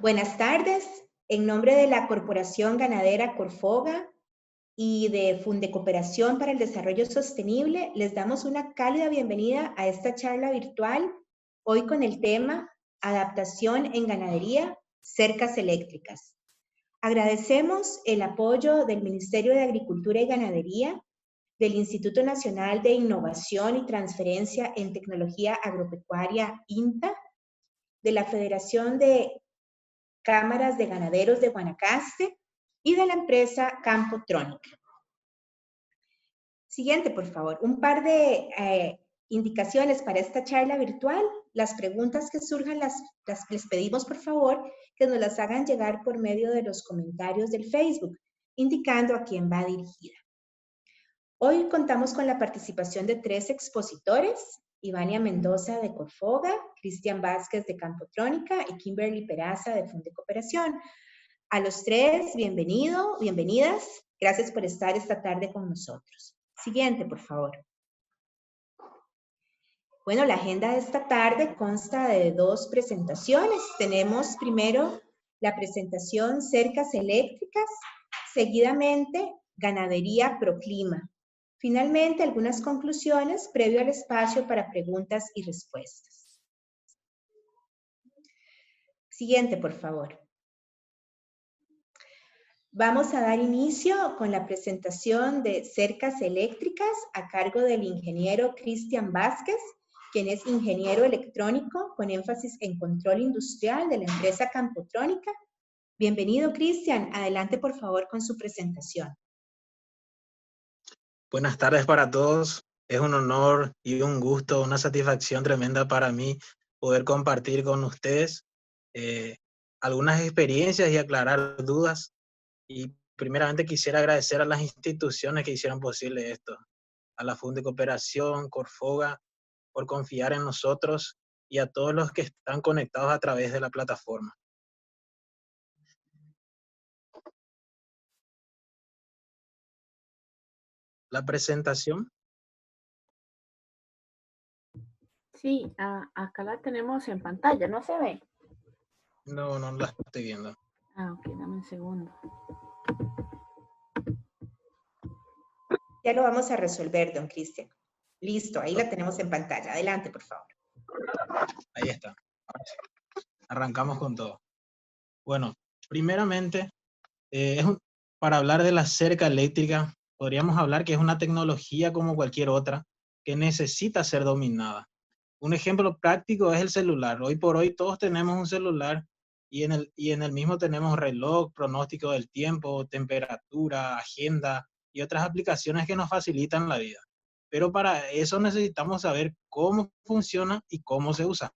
Buenas tardes. En nombre de la Corporación Ganadera Corfoga y de Fundecooperación para el Desarrollo Sostenible, les damos una cálida bienvenida a esta charla virtual, hoy con el tema Adaptación en Ganadería, Cercas Eléctricas. Agradecemos el apoyo del Ministerio de Agricultura y Ganadería, del Instituto Nacional de Innovación y Transferencia en Tecnología Agropecuaria, INTA, de la Federación de Cámaras de Ganaderos de Guanacaste y de la empresa Campotrónica. Siguiente, por favor. Un par de indicaciones para esta charla virtual. Las preguntas que surjan les pedimos, por favor, que nos las hagan llegar por medio de los comentarios del Facebook, indicando a quién va dirigida. Hoy contamos con la participación de 3 expositores: Ivania Mendoza de Corfoga, Cristian Vázquez de Campotrónica y Kimberly Peraza de Fundecooperación. A los 3, bienvenidas. Gracias por estar esta tarde con nosotros. Siguiente, por favor. Bueno, la agenda de esta tarde consta de 2 presentaciones. Tenemos primero la presentación Cercas Eléctricas, seguidamente Ganadería Proclima. Finalmente, algunas conclusiones previo al espacio para preguntas y respuestas. Siguiente, por favor. Vamos a dar inicio con la presentación de Cercas Eléctricas a cargo del ingeniero Cristian Vázquez, quien es ingeniero electrónico con énfasis en control industrial de la empresa Campotrónica. Bienvenido, Cristian. Adelante, por favor, con su presentación. Buenas tardes para todos. Es un honor y un gusto, una satisfacción tremenda para mí poder compartir con ustedes algunas experiencias y aclarar dudas. Y primeramente quisiera agradecer a las instituciones que hicieron posible esto, a la Fundecooperación, Corfoga, por confiar en nosotros y a todos los que están conectados a través de la plataforma. La presentación. Sí, acá la tenemos en pantalla, ¿no se ve? No la estoy viendo. Ok, dame un segundo. Ya lo vamos a resolver, don Cristian. Listo, ahí la tenemos en pantalla. Adelante, por favor. Ahí está. Ahora sí. Arrancamos con todo. Bueno, primeramente, para hablar de la cerca eléctrica, podríamos hablar que es una tecnología como cualquier otra que necesita ser dominada. Un ejemplo práctico es el celular. Hoy por hoy todos tenemos un celular y en el mismo tenemos reloj, pronóstico del tiempo, temperatura, agenda y otras aplicaciones que nos facilitan la vida. Pero para eso necesitamos saber cómo funciona y cómo se usa.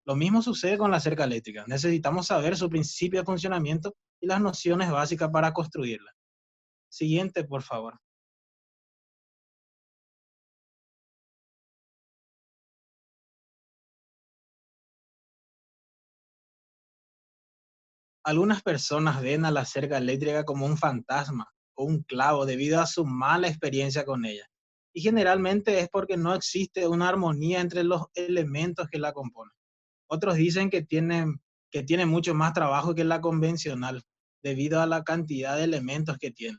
Lo mismo sucede con la cerca eléctrica. Necesitamos saber su principio de funcionamiento y las nociones básicas para construirla. Siguiente, por favor. Algunas personas ven a la cerca eléctrica como un fantasma o un clavo debido a su mala experiencia con ella. Y generalmente es porque no existe una armonía entre los elementos que la componen. Otros dicen que tiene mucho más trabajo que la convencional debido a la cantidad de elementos que tiene.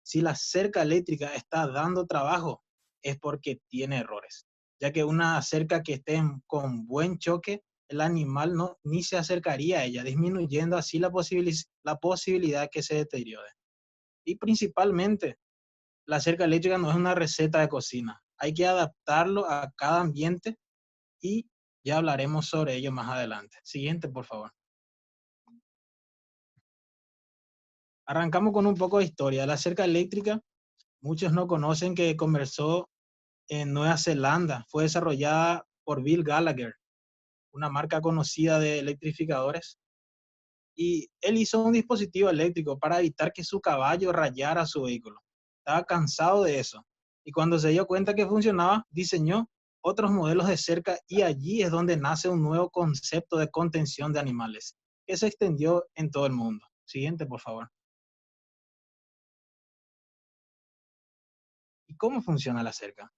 Si la cerca eléctrica está dando trabajo, es porque tiene errores, ya que una cerca que esté con buen choque, el animal ni se acercaría a ella, disminuyendo así la posibilidad que se deteriore. Y principalmente, la cerca eléctrica no es una receta de cocina. Hay que adaptarlo a cada ambiente y ya hablaremos sobre ello más adelante. Siguiente, por favor. Arrancamos con un poco de historia. La cerca eléctrica, muchos no conocen que comenzó en Nueva Zelanda. Fue desarrollada por Bill Gallagher, una marca conocida de electrificadores. Y él hizo un dispositivo eléctrico para evitar que su caballo rayara su vehículo. Estaba cansado de eso. Y cuando se dio cuenta que funcionaba, diseñó otros modelos de cerca y allí es donde nace un nuevo concepto de contención de animales, que se extendió en todo el mundo. Siguiente, por favor. ¿Y cómo funciona la cerca?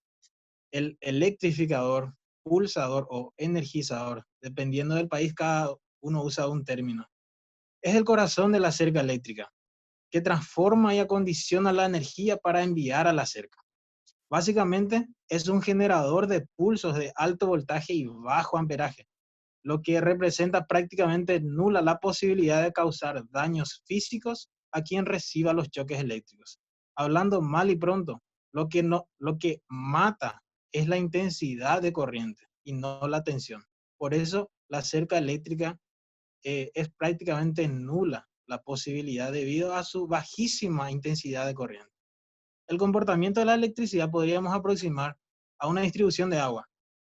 El electrificador, pulsador o energizador, dependiendo del país, cada uno usa un término. Es el corazón de la cerca eléctrica, que transforma y acondiciona la energía para enviar a la cerca. Básicamente, es un generador de pulsos de alto voltaje y bajo amperaje, lo que representa prácticamente nula la posibilidad de causar daños físicos a quien reciba los choques eléctricos. Hablando mal y pronto, lo que mata es la intensidad de corriente y no la tensión. Por eso, la cerca eléctrica es prácticamente nula la posibilidad debido a su bajísima intensidad de corriente. El comportamiento de la electricidad podríamos aproximar a una distribución de agua,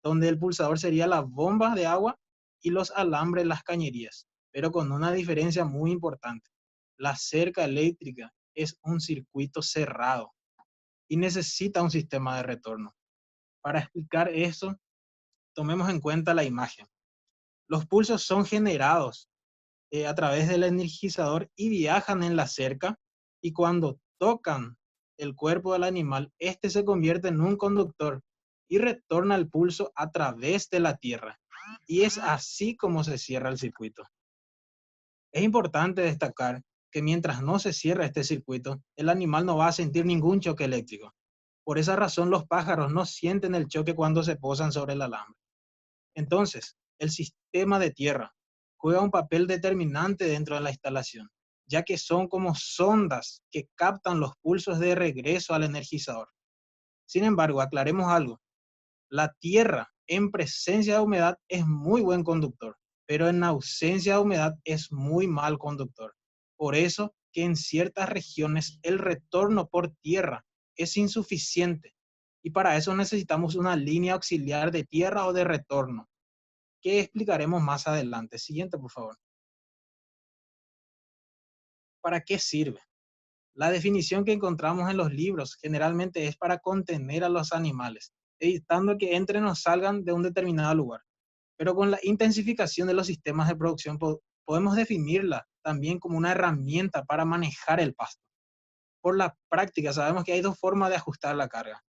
donde el pulsador sería la bomba de agua y los alambres las cañerías, pero con una diferencia muy importante. La cerca eléctrica es un circuito cerrado y necesita un sistema de retorno. Para explicar eso, tomemos en cuenta la imagen. Los pulsos son generados a través del energizador y viajan en la cerca, y cuando tocan el cuerpo del animal, este se convierte en un conductor y retorna el pulso a través de la tierra. Y es así como se cierra el circuito. Es importante destacar que mientras no se cierra este circuito, el animal no va a sentir ningún choque eléctrico. Por esa razón, los pájaros no sienten el choque cuando se posan sobre el alambre. Entonces, el sistema de tierra juega un papel determinante dentro de la instalación, ya que son como sondas que captan los pulsos de regreso al energizador. Sin embargo, aclaremos algo. La tierra en presencia de humedad es muy buen conductor, pero en ausencia de humedad es muy mal conductor. Por eso que en ciertas regiones el retorno por tierra es insuficiente, y para eso necesitamos una línea auxiliar de tierra o de retorno, que explicaremos más adelante. Siguiente, por favor. ¿Para qué sirve? La definición que encontramos en los libros generalmente es para contener a los animales, evitando que entren o salgan de un determinado lugar. Pero con la intensificación de los sistemas de producción podemos definirla también como una herramienta para manejar el pasto. Por la práctica sabemos que hay dos formas de ajustar la carga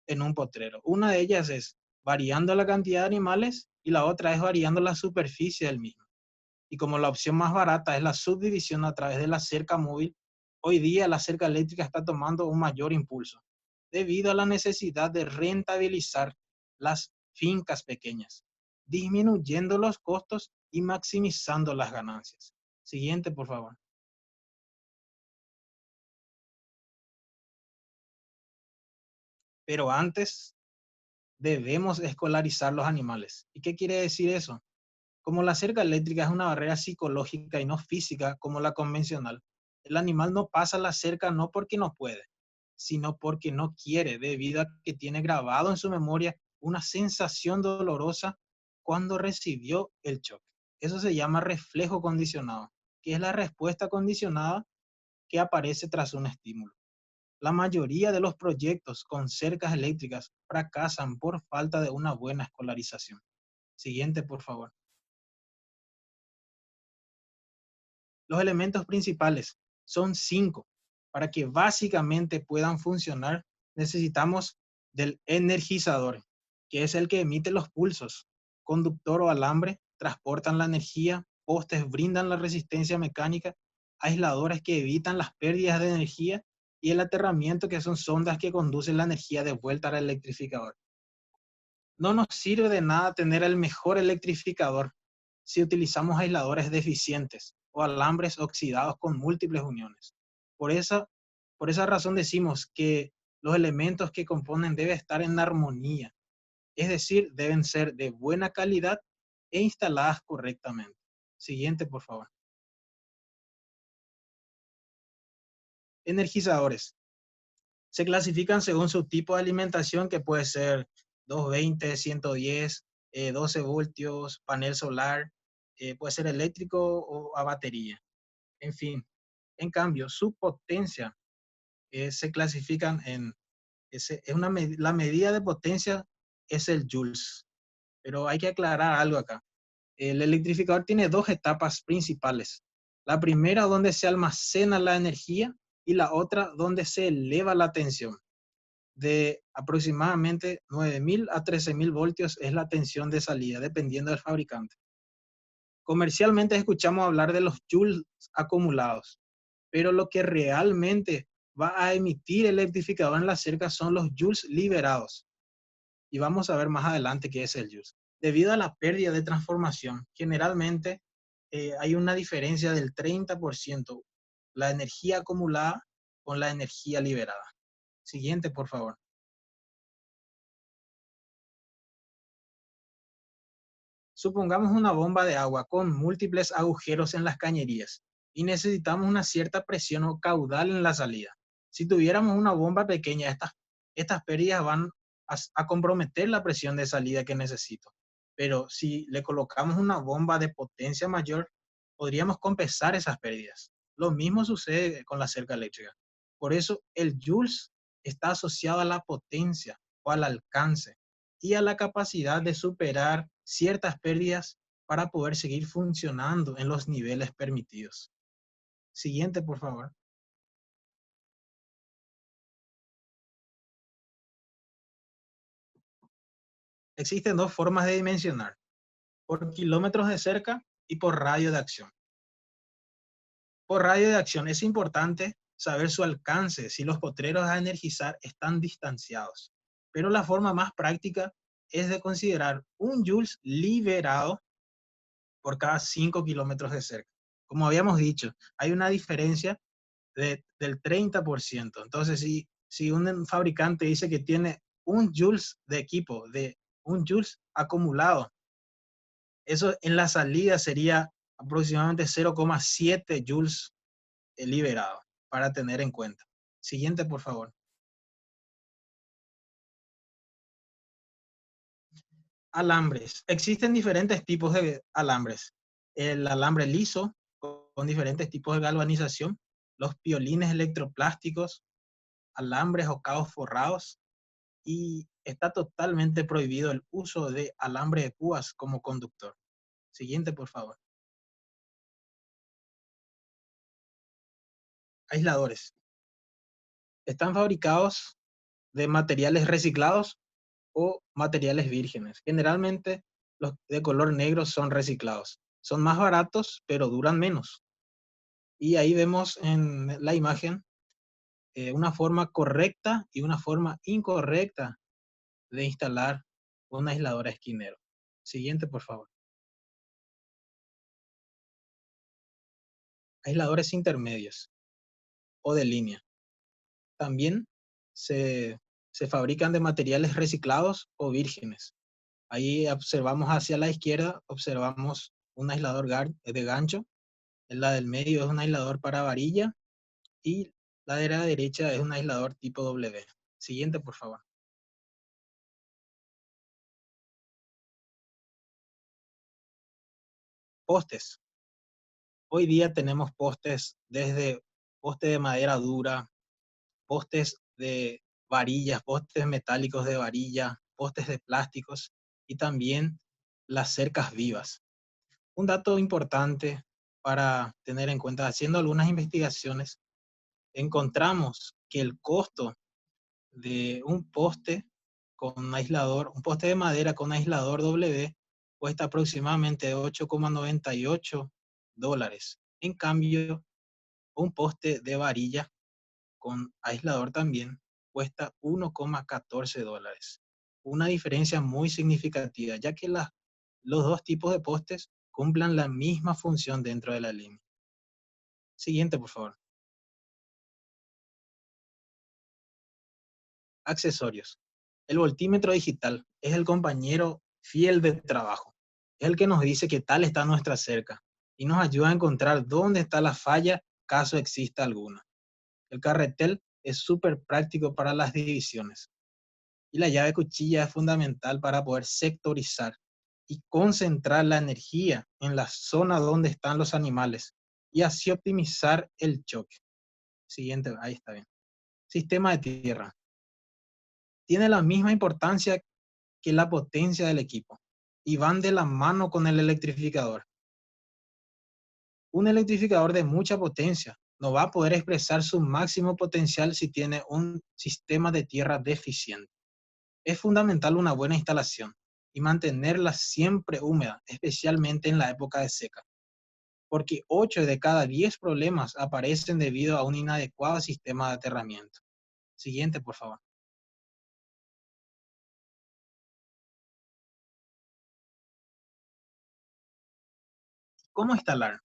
en un potrero. Una de ellas es variando la cantidad de animales y la otra es variando la superficie del mismo. Y como la opción más barata es la subdivisión a través de la cerca móvil, hoy día la cerca eléctrica está tomando un mayor impulso, debido a la necesidad de rentabilizar las fincas pequeñas, disminuyendo los costos y maximizando las ganancias. Siguiente, por favor. Pero antes debemos escolarizar los animales. ¿Y qué quiere decir eso? Como la cerca eléctrica es una barrera psicológica y no física como la convencional, el animal no pasa la cerca no porque no puede, sino porque no quiere, debido a que tiene grabado en su memoria una sensación dolorosa cuando recibió el choque. Eso se llama reflejo condicionado, que es la respuesta condicionada que aparece tras un estímulo. La mayoría de los proyectos con cercas eléctricas fracasan por falta de una buena escolarización. Siguiente, por favor. Los elementos principales son 5. Para que básicamente puedan funcionar, necesitamos del energizador, que es el que emite los pulsos. Conductor o alambre transportan la energía, postes brindan la resistencia mecánica, aisladores que evitan las pérdidas de energía y el aterramiento, que son sondas que conducen la energía de vuelta al electrificador. No nos sirve de nada tener el mejor electrificador si utilizamos aisladores deficientes o alambres oxidados con múltiples uniones. Por esa razón decimos que los elementos que componen deben estar en armonía, es decir, deben ser de buena calidad e instaladas correctamente. Siguiente, por favor. Energizadores. Se clasifican según su tipo de alimentación, que puede ser 220, 110, 12 voltios, panel solar, puede ser eléctrico o a batería. En fin, en cambio, su potencia se clasifican la medida de potencia es el joules. Pero hay que aclarar algo acá. El electrificador tiene dos etapas principales. La primera donde se almacena la energía y la otra donde se eleva la tensión. De aproximadamente 9.000 a 13.000 voltios es la tensión de salida, dependiendo del fabricante. Comercialmente escuchamos hablar de los joules acumulados, pero lo que realmente va a emitir el electrificador en la cerca son los joules liberados. Y vamos a ver más adelante qué es el joules. Debido a la pérdida de transformación, generalmente hay una diferencia del 30%, la energía acumulada con la energía liberada. Siguiente, por favor. Supongamos una bomba de agua con múltiples agujeros en las cañerías y necesitamos una cierta presión o caudal en la salida. Si tuviéramos una bomba pequeña, estas pérdidas van a comprometer la presión de salida que necesito. Pero si le colocamos una bomba de potencia mayor, podríamos compensar esas pérdidas. Lo mismo sucede con la cerca eléctrica. Por eso el joules está asociado a la potencia o al alcance y a la capacidad de superar ciertas pérdidas para poder seguir funcionando en los niveles permitidos. Siguiente, por favor. Existen dos formas de dimensionar: por kilómetros de cerca y por radio de acción. Por radio de acción es importante saber su alcance si los potreros a energizar están distanciados. Pero la forma más práctica es de considerar un joules liberado por cada 5 kilómetros de cerca. Como habíamos dicho, hay una diferencia del 30%. Entonces, si un fabricante dice que tiene un joules de equipo, de un joules acumulado, eso en la salida sería aproximadamente 0,7 joules liberado, para tener en cuenta. Siguiente, por favor. Alambres. Existen diferentes tipos de alambres. El alambre liso, con diferentes tipos de galvanización, los piolines electroplásticos, alambres o cabos forrados, y está totalmente prohibido el uso de alambre de púas como conductor. Siguiente, por favor. Aisladores. Están fabricados de materiales reciclados o materiales vírgenes. Generalmente los de color negro son reciclados. Son más baratos, pero duran menos. Y ahí vemos en la imagen una forma correcta y una forma incorrecta de instalar un aislador esquinero. Siguiente, por favor. Aisladores intermedios o de línea. También se fabrican de materiales reciclados o vírgenes. Ahí observamos hacia la izquierda, observamos un aislador de gancho. En la del medio es un aislador para varilla y la de la derecha es un aislador tipo W. Siguiente, por favor. Postes. Hoy día tenemos postes desde poste de madera dura, postes de varillas, postes metálicos de varilla, postes de plásticos y también las cercas vivas. Un dato importante para tener en cuenta, haciendo algunas investigaciones, encontramos que el costo de un poste con aislador, un poste de madera con aislador W, cuesta aproximadamente $8,98. En cambio, un poste de varilla con aislador también cuesta $1,14. Una diferencia muy significativa, ya que los dos tipos de postes cumplan la misma función dentro de la línea. Siguiente, por favor. Accesorios. El voltímetro digital es el compañero fiel de trabajo. Es el que nos dice qué tal está nuestra cerca y nos ayuda a encontrar dónde está la falla caso exista alguna. El carretel es súper práctico para las divisiones. Y la llave cuchilla es fundamental para poder sectorizar y concentrar la energía en la zona donde están los animales y así optimizar el choque. Siguiente, ahí está bien. Sistema de tierra. Tiene la misma importancia que la potencia del equipo y van de la mano con el electrificador. Un electrificador de mucha potencia no va a poder expresar su máximo potencial si tiene un sistema de tierra deficiente. Es fundamental una buena instalación y mantenerla siempre húmeda, especialmente en la época de seca, porque 8 de cada 10 problemas aparecen debido a un inadecuado sistema de aterramiento. Siguiente, por favor. ¿Cómo instalar?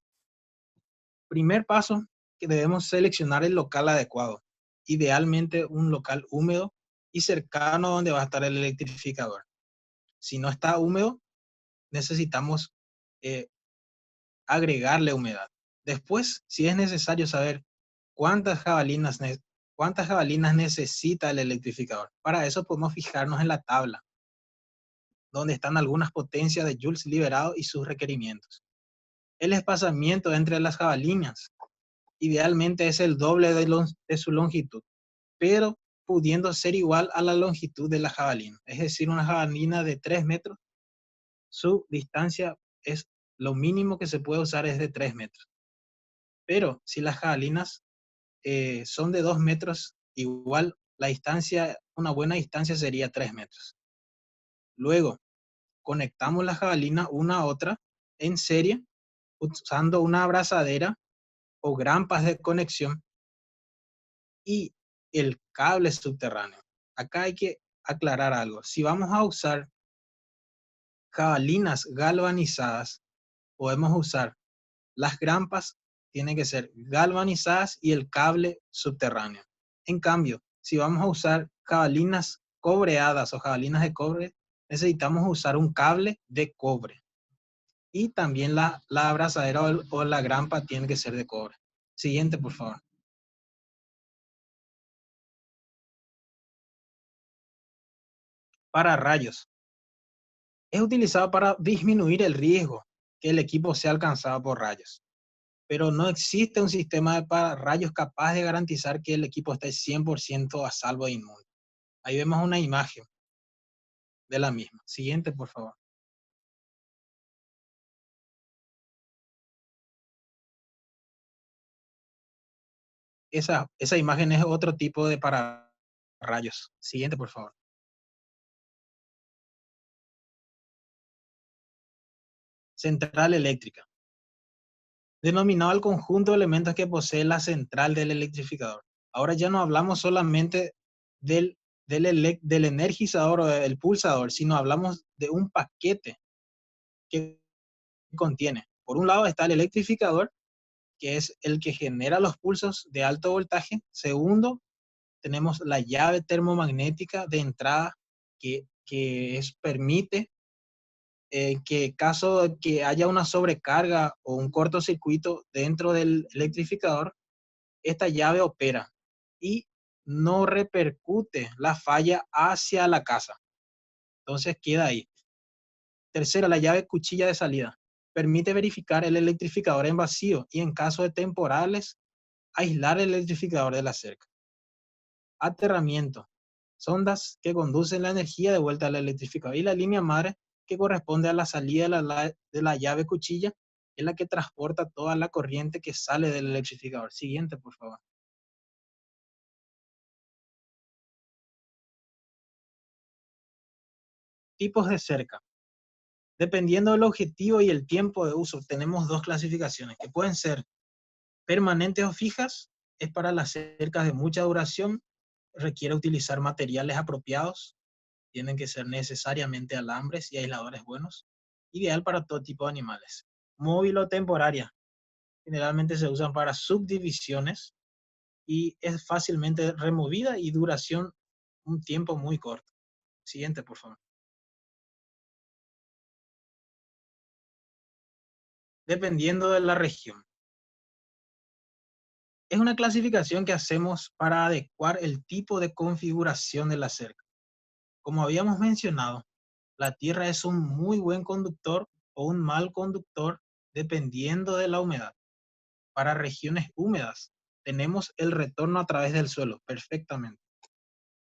Primer paso, que debemos seleccionar el local adecuado, idealmente un local húmedo y cercano a donde va a estar el electrificador. Si no está húmedo, necesitamos eh, agregarle humedad. Después, si es necesario saber cuántas jabalinas, cuántas jabalinas necesita el electrificador. Para eso podemos fijarnos en la tabla, donde están algunas potencias de joules liberados y sus requerimientos. El espaciamiento entre las jabalinas idealmente es el doble de su longitud, pero pudiendo ser igual a la longitud de la jabalina. Es decir, una jabalina de 3 metros, su distancia es lo mínimo que se puede usar es de 3 metros. Pero si las jabalinas son de 2 metros, igual la distancia, una buena distancia sería 3 metros. Luego, conectamos la jabalina una a otra en serie usando una abrazadera o grampas de conexión y el cable subterráneo. Acá hay que aclarar algo. Si vamos a usar jabalinas galvanizadas, podemos usar las grampas, tienen que ser galvanizadas y el cable subterráneo. En cambio, si vamos a usar jabalinas cobreadas o jabalinas de cobre, necesitamos usar un cable de cobre. Y también la abrazadera o la grampa tiene que ser de cobre. Siguiente, por favor. Para rayos. Es utilizado para disminuir el riesgo que el equipo sea alcanzado por rayos. Pero no existe un sistema de pararrayos capaz de garantizar que el equipo esté 100% a salvo de inmune. Ahí vemos una imagen de la misma. Siguiente, por favor. Esa imagen es otro tipo de pararrayos. Siguiente, por favor. Central eléctrica. Denominado al conjunto de elementos que posee la central del electrificador. Ahora ya no hablamos solamente del energizador o del pulsador, sino hablamos de un paquete que contiene. Por un lado está el electrificador, que es el que genera los pulsos de alto voltaje. Segundo, tenemos la llave termomagnética de entrada permite que caso de que haya una sobrecarga o un cortocircuito dentro del electrificador, esta llave opera y no repercute la falla hacia la casa. Entonces queda ahí. Tercera, la llave cuchilla de salida. Permite verificar el electrificador en vacío y en caso de temporales, aislar el electrificador de la cerca. Aterramiento. Sondas que conducen la energía de vuelta al electrificador. Y la línea madre, que corresponde a la salida de la llave cuchilla, es la que transporta toda la corriente que sale del electrificador. Siguiente, por favor. Tipos de cerca. Dependiendo del objetivo y el tiempo de uso, tenemos dos clasificaciones que pueden ser permanentes o fijas. Es para las cercas de mucha duración, requiere utilizar materiales apropiados, tienen que ser necesariamente alambres y aisladores buenos, ideal para todo tipo de animales. Móvil o temporaria, generalmente se usan para subdivisiones y es fácilmente removida y duración un tiempo muy corto. Siguiente, por favor. Dependiendo de la región. Es una clasificación que hacemos para adecuar el tipo de configuración de la cerca. Como habíamos mencionado, la tierra es un muy buen conductor o un mal conductor dependiendo de la humedad. Para regiones húmedas, tenemos el retorno a través del suelo, perfectamente.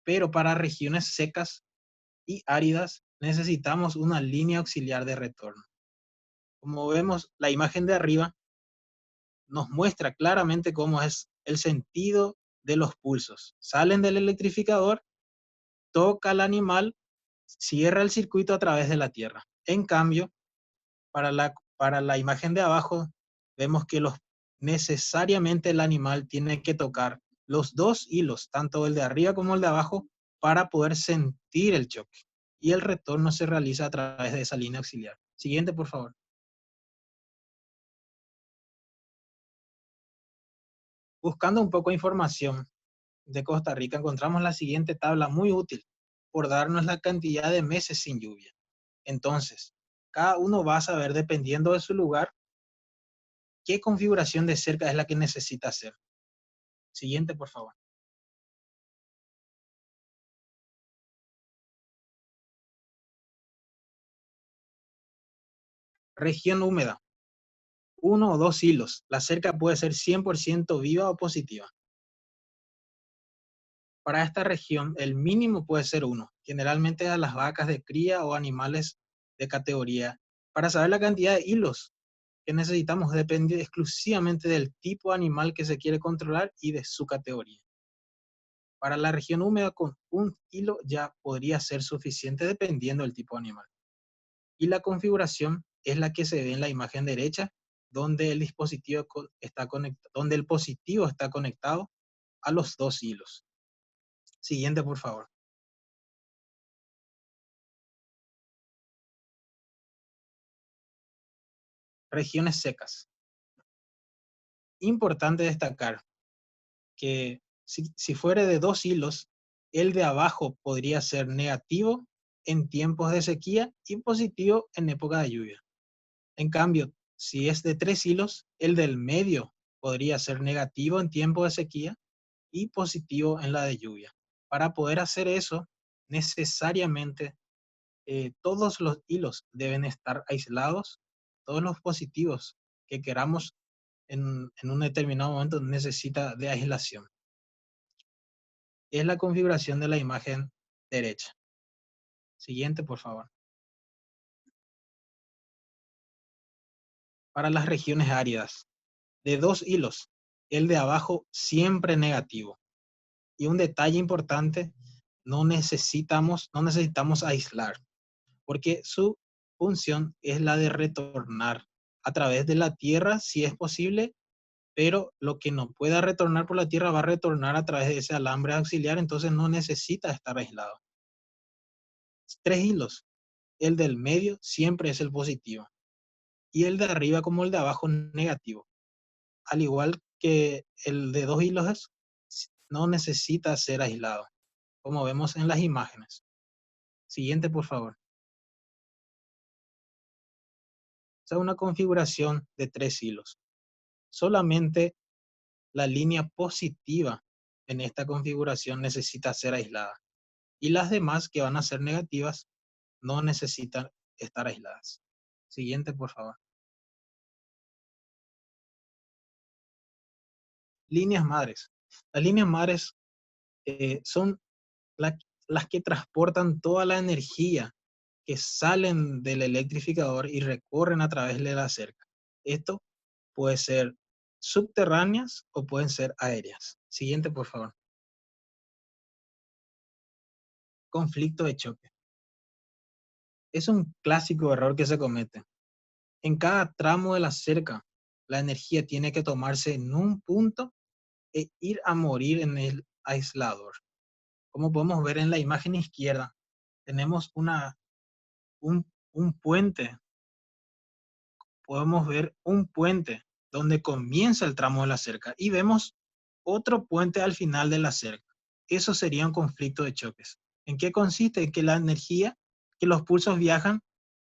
Pero para regiones secas y áridas, necesitamos una línea auxiliar de retorno. Como vemos, la imagen de arriba nos muestra claramente cómo es el sentido de los pulsos. Salen del electrificador, toca al animal, cierra el circuito a través de la tierra. En cambio, para la imagen de abajo, vemos que necesariamente el animal tiene que tocar los dos hilos, tanto el de arriba como el de abajo, para poder sentir el choque. Y el retorno se realiza a través de esa línea auxiliar. Siguiente, por favor. Buscando un poco de información de Costa Rica, encontramos la siguiente tabla muy útil por darnos la cantidad de meses sin lluvia. Entonces, cada uno va a saber, dependiendo de su lugar, qué configuración de cerca es la que necesita hacer. Siguiente, por favor. Región húmeda. 1 o 2 hilos. La cerca puede ser 100% viva o positiva. Para esta región, el mínimo puede ser 1, generalmente a las vacas de cría o animales de categoría. Para saber la cantidad de hilos que necesitamos depende exclusivamente del tipo de animal que se quiere controlar y de su categoría. Para la región húmeda, con 1 hilo ya podría ser suficiente dependiendo del tipo de animal. Y la configuración es la que se ve en la imagen derecha, donde el dispositivo está conectado, donde el positivo está conectado a los 2 hilos. Siguiente, por favor. Regiones secas. Importante destacar que si fuera de 2 hilos, el de abajo podría ser negativo en tiempos de sequía y positivo en época de lluvia. En cambio, si es de 3 hilos, el del medio podría ser negativo en tiempo de sequía y positivo en la de lluvia. Para poder hacer eso, necesariamente todos los hilos deben estar aislados, todos los positivos que queramos en un determinado momento necesita de aislación. Es la configuración de la imagen derecha. Siguiente, por favor. Para las regiones áridas, de 2 hilos, el de abajo siempre negativo. Y un detalle importante, no necesitamos aislar, porque su función es la de retornar a través de la tierra, si es posible, pero lo que no pueda retornar por la tierra va a retornar a través de ese alambre auxiliar, entonces no necesita estar aislado. 3 hilos, el del medio siempre es el positivo, y el de arriba como el de abajo negativo. Al igual que el de 2 hilos, no necesita ser aislado, como vemos en las imágenes. Siguiente, por favor. O sea, una configuración de 3 hilos. Solamente la línea positiva en esta configuración necesita ser aislada. Y las demás que van a ser negativas no necesitan estar aisladas. Siguiente, por favor. Líneas madres. Las líneas madres son las que transportan toda la energía que salen del electrificador y recorren a través de la cerca. Esto puede ser subterráneas o pueden ser aéreas. Siguiente, por favor. Conflicto de choque. Es un clásico error que se comete. En cada tramo de la cerca, la energía tiene que tomarse en un punto e ir a morir en el aislador. Como podemos ver en la imagen izquierda, tenemos un puente. Podemos ver un puente donde comienza el tramo de la cerca y vemos otro puente al final de la cerca. Eso sería un conflicto de choques. ¿En qué consiste? En que la energía, que los pulsos viajan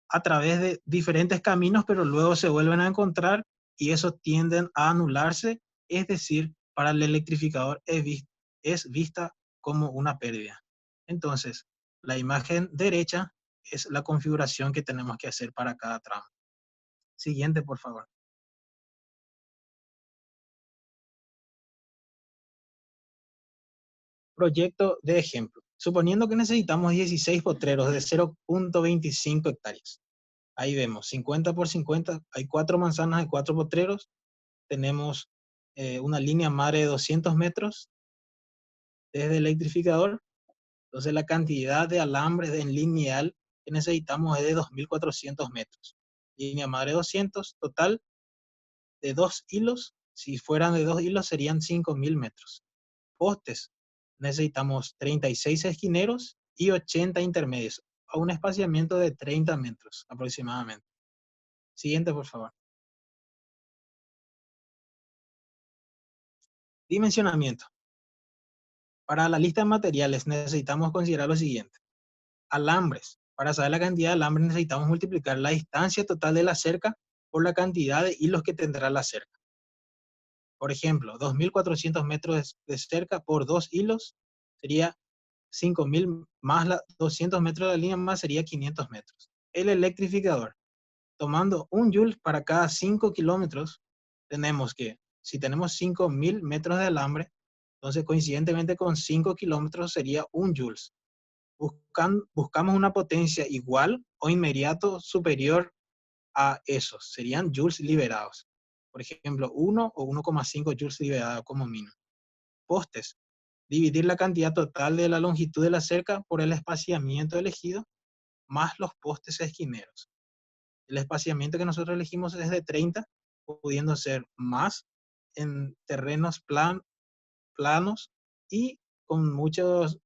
a través de diferentes caminos, pero luego se vuelven a encontrar y eso tienden a anularse, es decir, para el electrificador es vista como una pérdida. Entonces, la imagen derecha es la configuración que tenemos que hacer para cada tramo. Siguiente, por favor. Proyecto de ejemplo. Suponiendo que necesitamos 16 potreros de 0.25 hectáreas. Ahí vemos 50 por 50, hay 4 manzanas de 4 potreros. Tenemos una línea madre de 200 metros desde el electrificador, Entonces la cantidad de alambre en lineal que necesitamos es de 2.400 metros. Línea madre 200, total de 2 hilos. Si fueran de 2 hilos serían 5.000 metros. Postes, necesitamos 36 esquineros y 80 intermedios, a un espaciamiento de 30 metros aproximadamente. Siguiente, por favor. Dimensionamiento. Para la lista de materiales necesitamos considerar lo siguiente. Alambres. Para saber la cantidad de alambres necesitamos multiplicar la distancia total de la cerca por la cantidad de hilos que tendrá la cerca. Por ejemplo, 2.400 metros de cerca por 2 hilos sería 5.000 más 200 metros de la línea más sería 500 metros. El electrificador. Tomando 1 joule para cada 5 kilómetros, tenemos que, si tenemos 5.000 metros de alambre, entonces coincidentemente con 5 kilómetros sería 1 joules. Buscamos una potencia igual o inmediato superior a eso. Serían joules liberados. Por ejemplo, 1 o 1,5 joules liberados como mínimo. Postes. Dividir la cantidad total de la longitud de la cerca por el espaciamiento elegido más los postes esquineros. El espaciamiento que nosotros elegimos es de 30, pudiendo ser más en terrenos planos y con muchas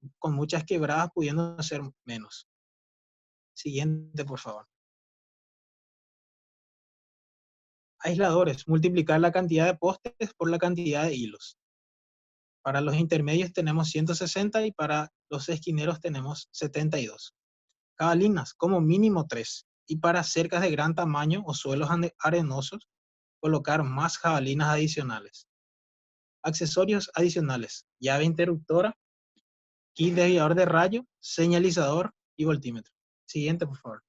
quebradas pudiendo ser menos. Siguiente, por favor. Aisladores. Multiplicar la cantidad de postes por la cantidad de hilos. Para los intermedios tenemos 160 y para los esquineros tenemos 72. Jabalinas, como mínimo 3. Y para cercas de gran tamaño o suelos arenosos, colocar más jabalinas adicionales. Accesorios adicionales. Llave interruptora, kit desviador de rayo, señalizador y voltímetro. Siguiente, por favor.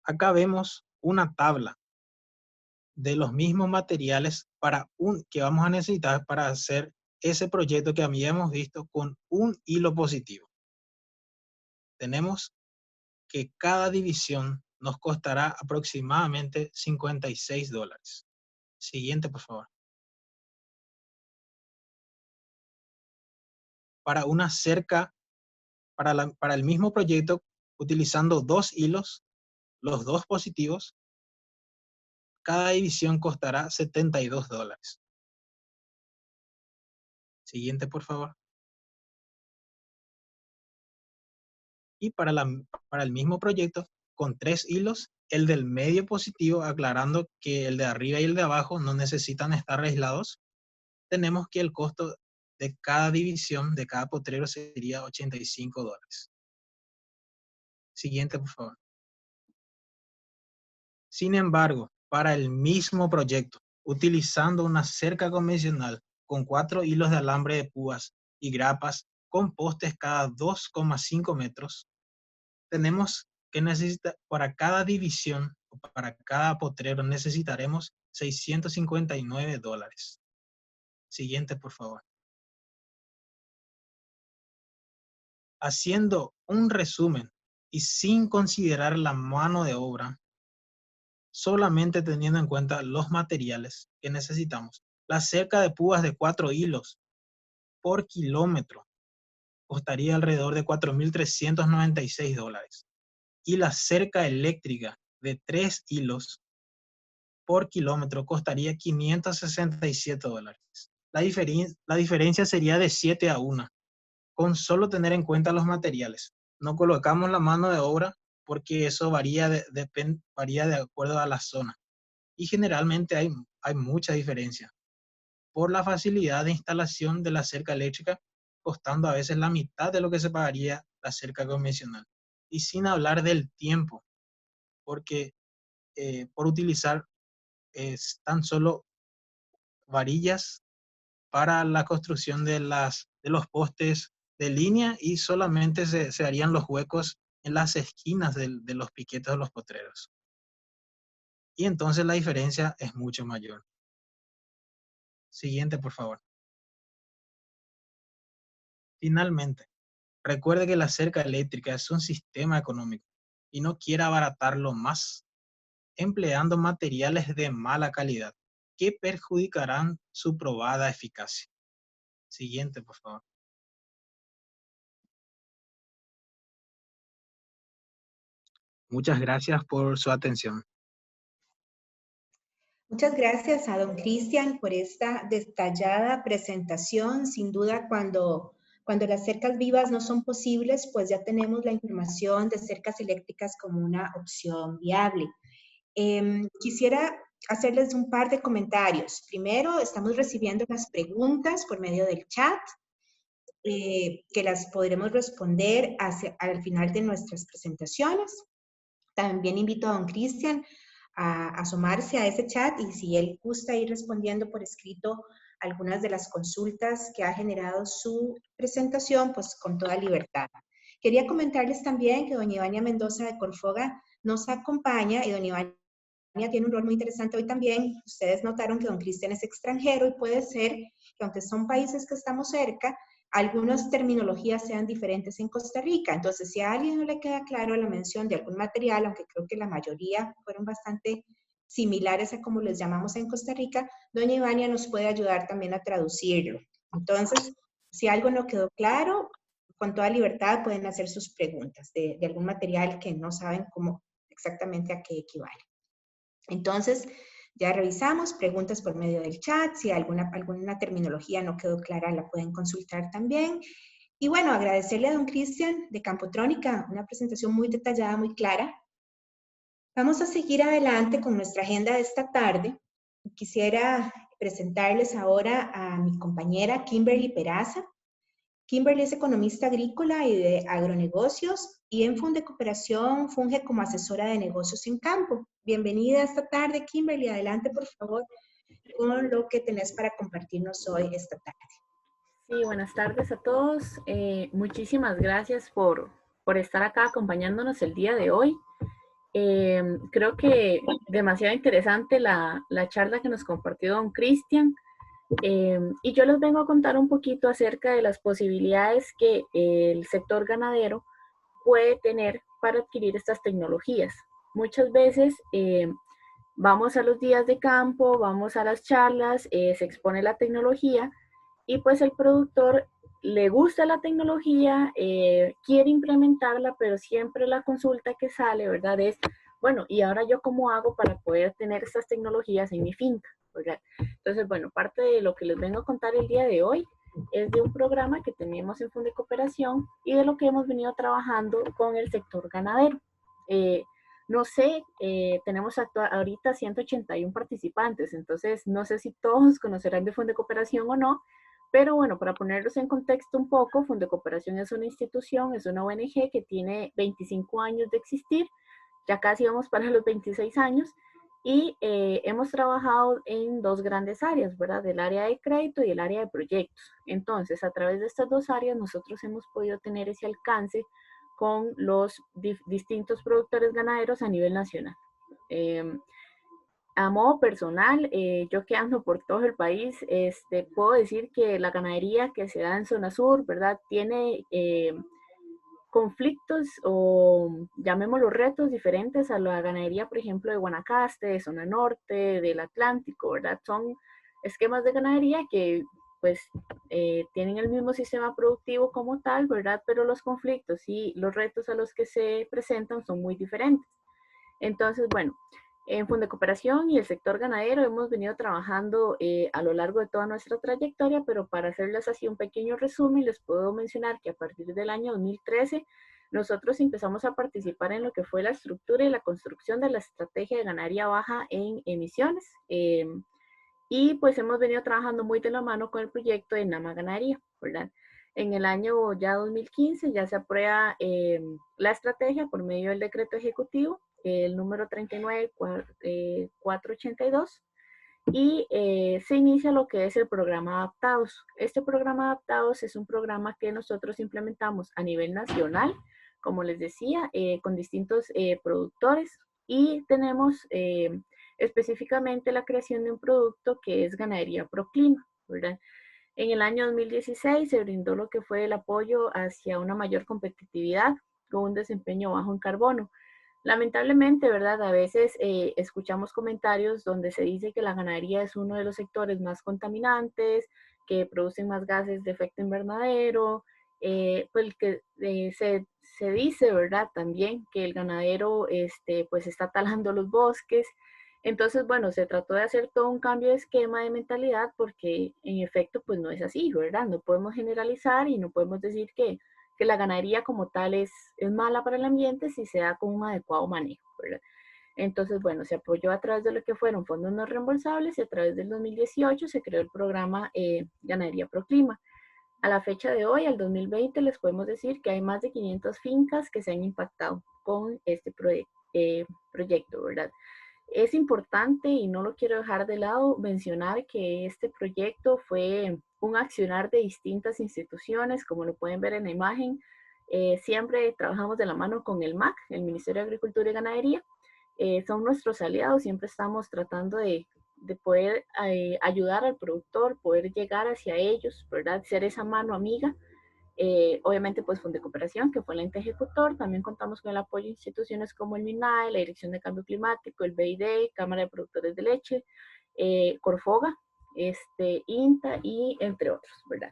Acá vemos una tabla de los mismos materiales que vamos a necesitar para hacer ese proyecto que habíamos visto con un hilo positivo. Tenemos que cada división nos costará aproximadamente $56. Siguiente, por favor. Para una cerca, para el mismo proyecto, utilizando 2 hilos, los 2 positivos, cada división costará $72. Siguiente, por favor. Y para el mismo proyecto, con 3 hilos, el del medio positivo, aclarando que el de arriba y el de abajo no necesitan estar aislados, tenemos que el costo de cada división, de cada potrero, sería $85. Siguiente, por favor. Sin embargo, para el mismo proyecto, utilizando una cerca convencional con 4 hilos de alambre de púas y grapas con postes cada 2,5 metros, tenemos que para cada división o para cada potrero necesitaremos $659. Siguiente, por favor. Haciendo un resumen y sin considerar la mano de obra, solamente teniendo en cuenta los materiales que necesitamos, la cerca de púas de 4 hilos por kilómetro costaría alrededor de $4.396. Y la cerca eléctrica de 3 hilos por kilómetro costaría $567. La diferencia sería de 7-1, con solo tener en cuenta los materiales. No colocamos la mano de obra porque eso varía de acuerdo a la zona. Y generalmente hay mucha diferencia por la facilidad de instalación de la cerca eléctrica, costando a veces la mitad de lo que se pagaría la cerca convencional. Y sin hablar del tiempo, porque por utilizar tan solo varillas para la construcción de los postes de línea y solamente se harían los huecos en las esquinas de los piquetes de los potreros. Y entonces la diferencia es mucho mayor. Siguiente, por favor. Finalmente, recuerde que la cerca eléctrica es un sistema económico y no quiera abaratarlo más empleando materiales de mala calidad. que perjudicarán su probada eficacia. Siguiente, por favor. Muchas gracias por su atención. Muchas gracias a don Cristian por esta detallada presentación. Sin duda, cuando las cercas vivas no son posibles, pues ya tenemos la información de cercas eléctricas como una opción viable. Quisiera hacerles un par de comentarios. Primero, estamos recibiendo las preguntas por medio del chat, que las podremos responder al final de nuestras presentaciones. También invito a don Cristian a asomarse a ese chat y si él gusta ir respondiendo por escrito algunas de las consultas que ha generado su presentación, pues con toda libertad. Quería comentarles también que doña Ivania Mendoza de Corfoga nos acompaña y doña Ivania tiene un rol muy interesante hoy también. Ustedes notaron que don Cristian es extranjero y puede ser que aunque son países que estamos cerca, algunas terminologías sean diferentes en Costa Rica. Entonces, si a alguien no le queda claro la mención de algún material, aunque creo que la mayoría fueron bastante similares a como les llamamos en Costa Rica, doña Ivania nos puede ayudar también a traducirlo. Entonces, si algo no quedó claro, con toda libertad pueden hacer sus preguntas de algún material que no saben cómo exactamente a qué equivale. Entonces, ya revisamos preguntas por medio del chat. Si alguna terminología no quedó clara, la pueden consultar también. Y bueno, agradecerle a don Cristian de Campotrónica, una presentación muy detallada, muy clara. Vamos a seguir adelante con nuestra agenda de esta tarde. Quisiera presentarles ahora a mi compañera Kimberly Peraza. Kimberly es economista agrícola y de agronegocios y en Fundecooperación funge como asesora de negocios en campo. Bienvenida esta tarde, Kimberly. Adelante, por favor, con lo que tenés para compartirnos hoy esta tarde. Sí, buenas tardes a todos. Muchísimas gracias por estar acá acompañándonos el día de hoy. Creo que demasiado interesante la charla que nos compartió don Cristian. Y yo les vengo a contar un poquito acerca de las posibilidades que el sector ganadero puede tener para adquirir estas tecnologías. Muchas veces vamos a los días de campo, vamos a las charlas, se expone la tecnología y pues el productor le gusta la tecnología, quiere implementarla, pero siempre la consulta que sale, ¿verdad? Es, bueno, ¿y ahora yo cómo hago para poder tener estas tecnologías en mi finca? ¿Verdad? Entonces, bueno, parte de lo que les vengo a contar el día de hoy es de un programa que tenemos en Fundecooperación y de lo que hemos venido trabajando con el sector ganadero. No sé, tenemos ahorita 181 participantes, entonces no sé si todos conocerán de Fundecooperación o no, pero bueno, para ponerlos en contexto un poco, Fundecooperación es una institución, es una ONG que tiene 25 años de existir, ya casi vamos para los 26 años, y hemos trabajado en dos grandes áreas, ¿verdad? Del área de crédito y el área de proyectos. Entonces, a través de estas dos áreas, nosotros hemos podido tener ese alcance con los distintos productores ganaderos a nivel nacional. A modo personal, yo que ando por todo el país, puedo decir que la ganadería que se da en zona sur, ¿verdad? Tiene conflictos o llamémoslo retos diferentes a la ganadería, por ejemplo, de Guanacaste, de zona norte, del Atlántico, ¿verdad? Son esquemas de ganadería que pues tienen el mismo sistema productivo como tal, ¿verdad? Pero los conflictos y los retos a los que se presentan son muy diferentes. Entonces, bueno, en Fundecooperación y el sector ganadero hemos venido trabajando a lo largo de toda nuestra trayectoria, pero para hacerles así un pequeño resumen, les puedo mencionar que a partir del año 2013 nosotros empezamos a participar en lo que fue la estructura y la construcción de la estrategia de ganadería baja en emisiones. Y pues hemos venido trabajando muy de la mano con el proyecto de Nama Ganadería, ¿verdad? En el año ya 2015 ya se aprueba la estrategia por medio del decreto ejecutivo, el número 39482, y se inicia lo que es el programa Adaptados. Este programa Adaptados es un programa que nosotros implementamos a nivel nacional, como les decía, con distintos productores, y tenemos específicamente la creación de un producto que es Ganadería Proclima, ¿verdad? En el año 2016 se brindó lo que fue el apoyo hacia una mayor competitividad con un desempeño bajo en carbono. Lamentablemente, ¿verdad? A veces escuchamos comentarios donde se dice que la ganadería es uno de los sectores más contaminantes, que producen más gases de efecto invernadero, pues que se dice, ¿verdad? También que el ganadero pues está talando los bosques. Entonces, bueno, se trató de hacer todo un cambio de esquema de mentalidad porque en efecto pues no es así, ¿verdad? No podemos generalizar y no podemos decir que la ganadería como tal es mala para el ambiente si se da con un adecuado manejo, ¿verdad? Entonces, bueno, se apoyó a través de lo que fueron fondos no reembolsables y a través del 2018 se creó el programa Ganadería Proclima. A la fecha de hoy, al 2020, les podemos decir que hay más de 500 fincas que se han impactado con este proyecto, ¿verdad? Es importante, y no lo quiero dejar de lado, mencionar que este proyecto fue un accionar de distintas instituciones, como lo pueden ver en la imagen. Siempre trabajamos de la mano con el MAC, el Ministerio de Agricultura y Ganadería. Son nuestros aliados, siempre estamos tratando de poder ayudar al productor, poder llegar hacia ellos, ¿verdad? Ser esa mano amiga. Obviamente, pues Fundecooperación, que fue el ente ejecutor. También contamos con el apoyo de instituciones como el MINAE, la Dirección de Cambio Climático, el BID, Cámara de Productores de Leche, Corfoga, INTA y entre otros, ¿verdad?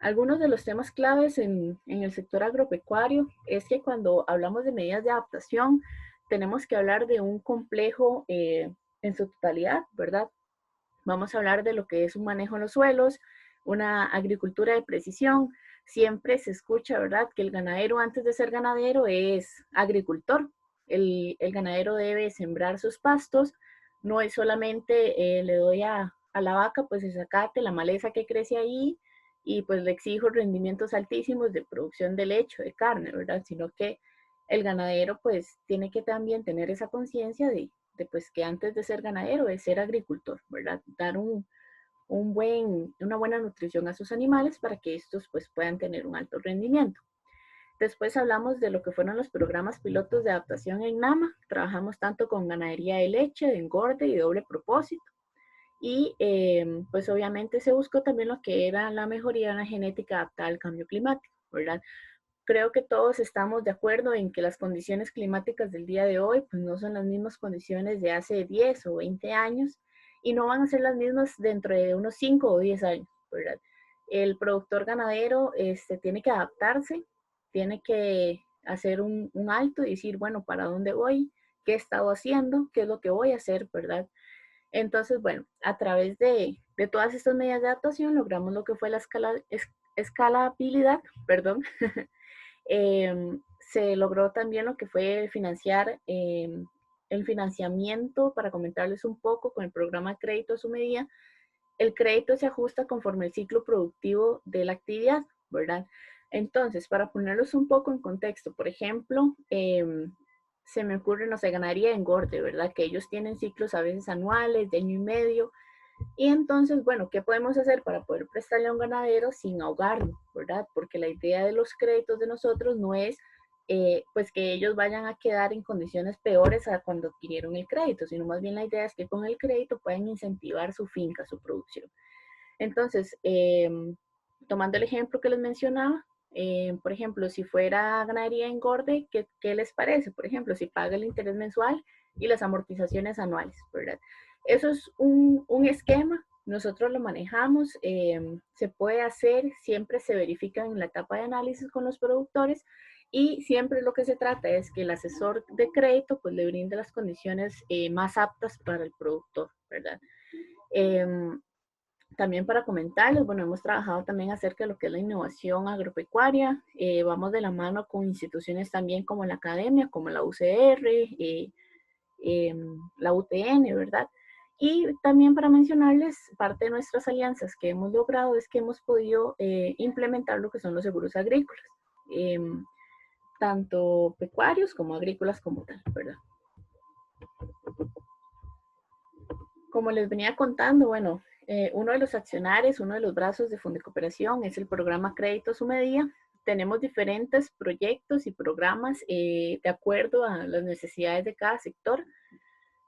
Algunos de los temas claves en el sector agropecuario es que cuando hablamos de medidas de adaptación, tenemos que hablar de un complejo en su totalidad, ¿verdad? Vamos a hablar de lo que es un manejo en los suelos, una agricultura de precisión. Siempre se escucha, ¿verdad?, que el ganadero antes de ser ganadero es agricultor. El ganadero debe sembrar sus pastos, no es solamente le doy a la vaca pues el zacate, la maleza que crece ahí y pues le exijo rendimientos altísimos de producción de leche, de carne, ¿verdad? Sino que el ganadero pues tiene que también tener esa conciencia de pues que antes de ser ganadero es ser agricultor, ¿verdad? Dar una buena nutrición a sus animales para que estos pues puedan tener un alto rendimiento. Después hablamos de lo que fueron los programas pilotos de adaptación en NAMA. Trabajamos tanto con ganadería de leche, de engorde y doble propósito. Y pues obviamente se buscó también lo que era la mejoría de la genética adaptada al cambio climático, ¿verdad? Creo que todos estamos de acuerdo en que las condiciones climáticas del día de hoy pues no son las mismas condiciones de hace 10 o 20 años y no van a ser las mismas dentro de unos 5 o 10 años, ¿verdad? El productor ganadero tiene que adaptarse, tiene que hacer un alto y decir, bueno, ¿para dónde voy? ¿Qué he estado haciendo? ¿Qué es lo que voy a hacer? ¿Verdad? Entonces, bueno, a través de todas estas medidas de adaptación logramos lo que fue la escalabilidad, perdón. Se logró también lo que fue financiar el financiamiento, para comentarles un poco, con el programa Crédito a su medida. El crédito se ajusta conforme el ciclo productivo de la actividad, ¿verdad? Entonces, para ponerlos un poco en contexto, por ejemplo, se me ocurre, no sé, ganadería de engorde, ¿verdad? Que ellos tienen ciclos a veces anuales, de año y medio. Y entonces, bueno, ¿qué podemos hacer para poder prestarle a un ganadero sin ahogarlo, ¿verdad? Porque la idea de los créditos de nosotros no es pues que ellos vayan a quedar en condiciones peores a cuando adquirieron el crédito, sino más bien la idea es que con el crédito puedan incentivar su finca, su producción. Entonces, tomando el ejemplo que les mencionaba, por ejemplo, si fuera ganadería engorde, ¿qué les parece? Por ejemplo, si paga el interés mensual y las amortizaciones anuales, ¿verdad? Eso es un esquema, nosotros lo manejamos, se puede hacer, siempre se verifica en la etapa de análisis con los productores y siempre lo que se trata es que el asesor de crédito pues le brinde las condiciones más aptas para el productor, ¿verdad? También para comentarles, bueno, hemos trabajado también acerca de lo que es la innovación agropecuaria. Vamos de la mano con instituciones también como la academia, como la UCR, la UTN, ¿verdad? Y también para mencionarles, parte de nuestras alianzas que hemos logrado es que hemos podido implementar lo que son los seguros agrícolas, tanto pecuarios como agrícolas como tal, ¿verdad? Como les venía contando, bueno, uno de los accionarios, uno de los brazos de Fundecooperación es el programa Crédito a su medida. Tenemos diferentes proyectos y programas de acuerdo a las necesidades de cada sector.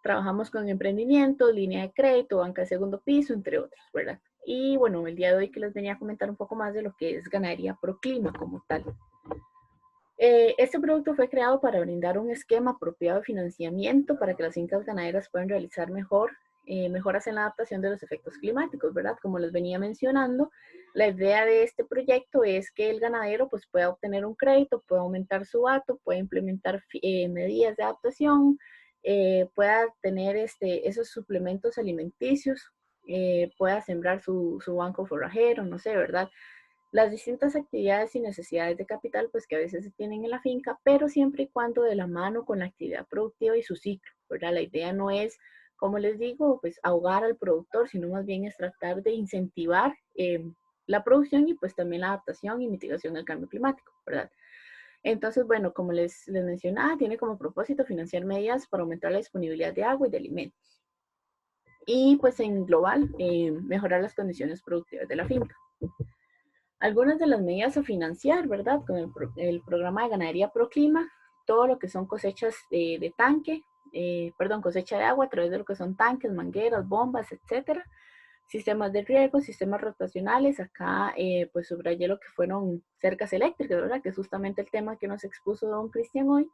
Trabajamos con emprendimiento, línea de crédito, banca de segundo piso, entre otros, ¿verdad? Y bueno, el día de hoy que les venía a comentar un poco más de lo que es ganadería Proclima como tal. Este producto fue creado para brindar un esquema apropiado de financiamiento para que las fincas ganaderas puedan realizar mejoras en la adaptación de los efectos climáticos, ¿verdad? Como les venía mencionando, la idea de este proyecto es que el ganadero pues, pueda obtener un crédito, pueda aumentar su hato, pueda implementar medidas de adaptación, pueda tener esos suplementos alimenticios, pueda sembrar su banco forrajero, no sé, ¿verdad? Las distintas actividades y necesidades de capital, pues que a veces se tienen en la finca, pero siempre y cuando de la mano con la actividad productiva y su ciclo, ¿verdad? La idea no es, como les digo, pues ahogar al productor, sino más bien es tratar de incentivar la producción y pues también la adaptación y mitigación del cambio climático, ¿verdad? Entonces, bueno, como les mencionaba, tiene como propósito financiar medidas para aumentar la disponibilidad de agua y de alimentos. Y pues en global, mejorar las condiciones productivas de la finca. Algunas de las medidas a financiar, ¿verdad? Con el programa de ganadería Proclima, todo lo que son cosechas de tanque, cosecha de agua a través de lo que son tanques, mangueras, bombas, etcétera. Sistemas de riego, sistemas rotacionales. Acá pues subrayé lo que fueron cercas eléctricas, ¿verdad? Que es justamente el tema que nos expuso don Cristian hoy.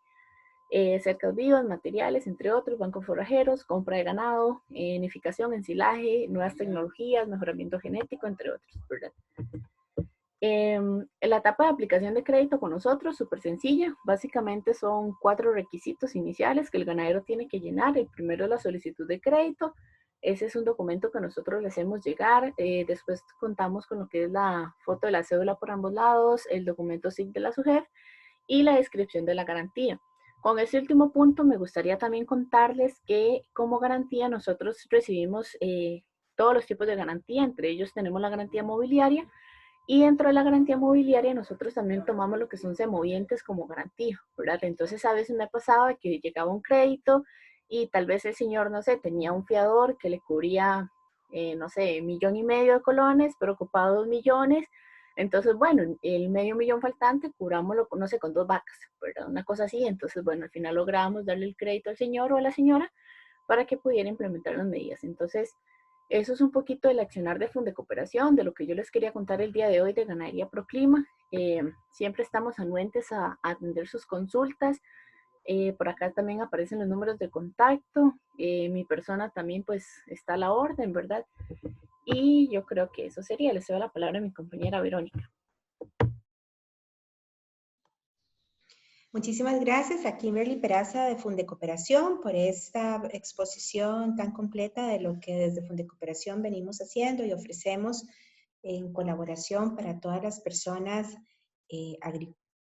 Cercas vivas, materiales, entre otros, bancos forrajeros, compra de ganado, nidificación, ensilaje, nuevas tecnologías, mejoramiento genético, entre otros, ¿verdad? La etapa de aplicación de crédito con nosotros, súper sencilla. Básicamente son 4 requisitos iniciales que el ganadero tiene que llenar. El primero es la solicitud de crédito. Ese es un documento que nosotros le hacemos llegar. Después contamos con lo que es la foto de la cédula por ambos lados, el documento SIC de la SUGEF y la descripción de la garantía. Con este último punto me gustaría también contarles que como garantía nosotros recibimos todos los tipos de garantía. Entre ellos tenemos la garantía mobiliaria, y dentro de la garantía mobiliaria nosotros también tomamos lo que son semovientes como garantía, ¿verdad? Entonces a veces me pasaba que llegaba un crédito y tal vez el señor, no sé, tenía un fiador que le cubría, no sé, 1,5 millones de colones, pero ocupaba 2 millones. Entonces, bueno, el medio millón faltante, cubrámoslo, no sé, con 2 vacas, ¿verdad? Una cosa así. Entonces, bueno, al final logramos darle el crédito al señor o a la señora para que pudiera implementar las medidas. Entonces, eso es un poquito del accionar de Fundecooperación, de lo que yo les quería contar el día de hoy de Ganadería Proclima. Siempre estamos anuentes a atender sus consultas. Por acá también aparecen los números de contacto. Mi persona también pues está a la orden, ¿verdad? Y yo creo que eso sería. Le cedo la palabra a mi compañera Verónica. Muchísimas gracias a Kimberly Peraza de Fundecooperación por esta exposición tan completa de lo que desde Fundecooperación venimos haciendo y ofrecemos en colaboración para todas las personas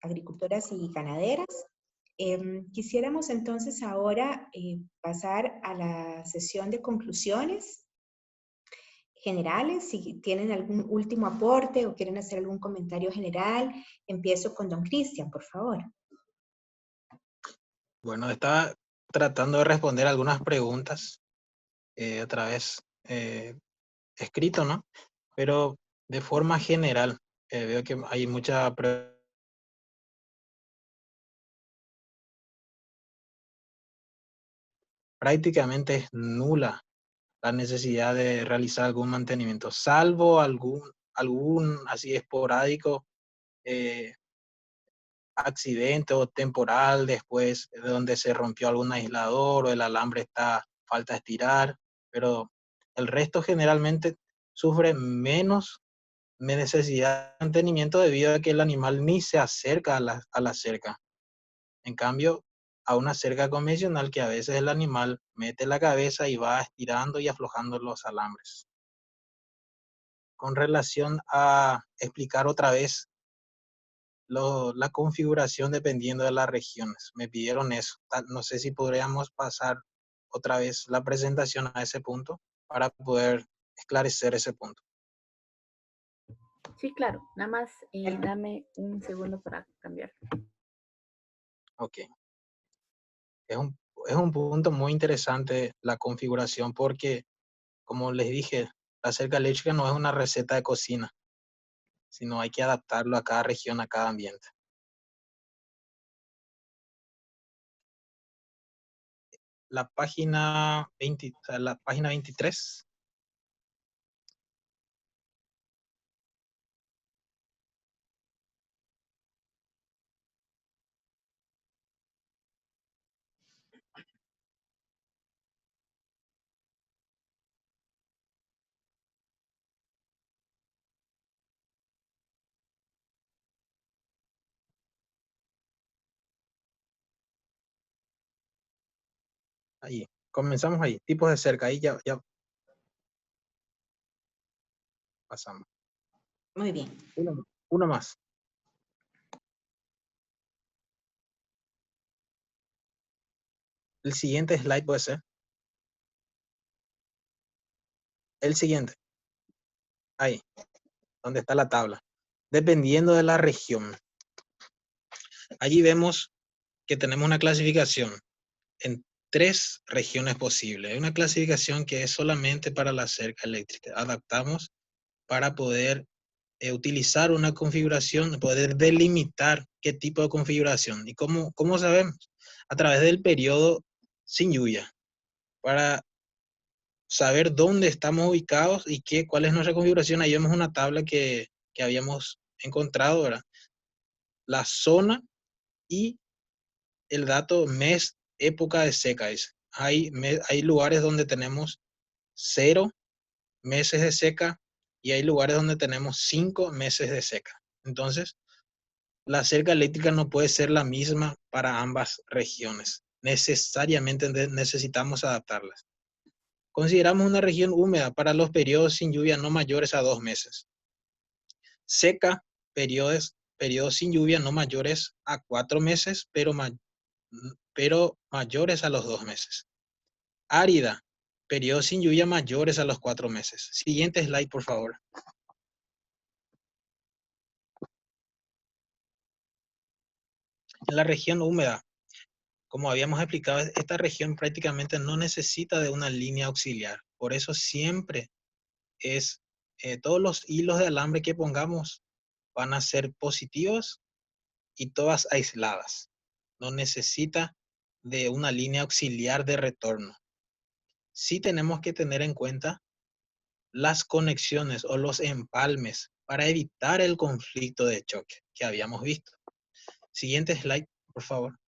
agricultoras y ganaderas. Quisiéramos entonces ahora pasar a la sesión de conclusiones generales. Si tienen algún último aporte o quieren hacer algún comentario general, empiezo con don Cristian, por favor. Bueno, estaba tratando de responder algunas preguntas otra vez escrito, ¿no? Pero de forma general, veo que hay mucha prácticamente es nula la necesidad de realizar algún mantenimiento, salvo algún así esporádico accidente o temporal después de donde se rompió algún aislador o el alambre está falta estirar, pero el resto generalmente sufre menos necesidad de mantenimiento debido a que el animal ni se acerca a la cerca. En cambio, a una cerca convencional que a veces el animal mete la cabeza y va estirando y aflojando los alambres. Con relación a explicar otra vez la configuración dependiendo de las regiones. Me pidieron eso. No sé si podríamos pasar otra vez la presentación a ese punto para poder esclarecer ese punto. Sí, claro. Nada más dame un segundo para cambiar. Ok. Es un punto muy interesante la configuración porque, como les dije, la cerca eléctrica no es una receta de cocina, sino hay que adaptarlo a cada región, a cada ambiente. La página 20, o sea, la página 23. Comenzamos ahí, tipos de cerca, ahí ya pasamos. Muy bien. Uno más. El siguiente slide puede ser. El siguiente. Ahí, donde está la tabla. Dependiendo de la región. Allí vemos que tenemos una clasificación en 3 regiones posibles. Hay una clasificación que es solamente para la cerca eléctrica. Adaptamos para poder utilizar una configuración, poder delimitar qué tipo de configuración. ¿Y cómo sabemos? A través del periodo sin lluvia, para saber dónde estamos ubicados y cuál es nuestra configuración. Ahí vemos una tabla que habíamos encontrado, ¿verdad? La zona y el dato mes, época de seca. Hay lugares donde tenemos 0 meses de seca y hay lugares donde tenemos 5 meses de seca. Entonces, la cerca eléctrica no puede ser la misma para ambas regiones. Necesariamente necesitamos adaptarlas. Consideramos una región húmeda para los periodos sin lluvia no mayores a 2 meses. Seca, periodos sin lluvia no mayores a 4 meses, pero mayores a los 2 meses. Árida, periodos sin lluvia mayores a los 4 meses. Siguiente slide, por favor. En la región húmeda, como habíamos explicado, esta región prácticamente no necesita de una línea auxiliar. Por eso siempre todos los hilos de alambre que pongamos van a ser positivos y todas aisladas. No necesita de una línea auxiliar de retorno. Sí tenemos que tener en cuenta las conexiones o los empalmes para evitar el conflicto de choque que habíamos visto. Siguiente slide, por favor.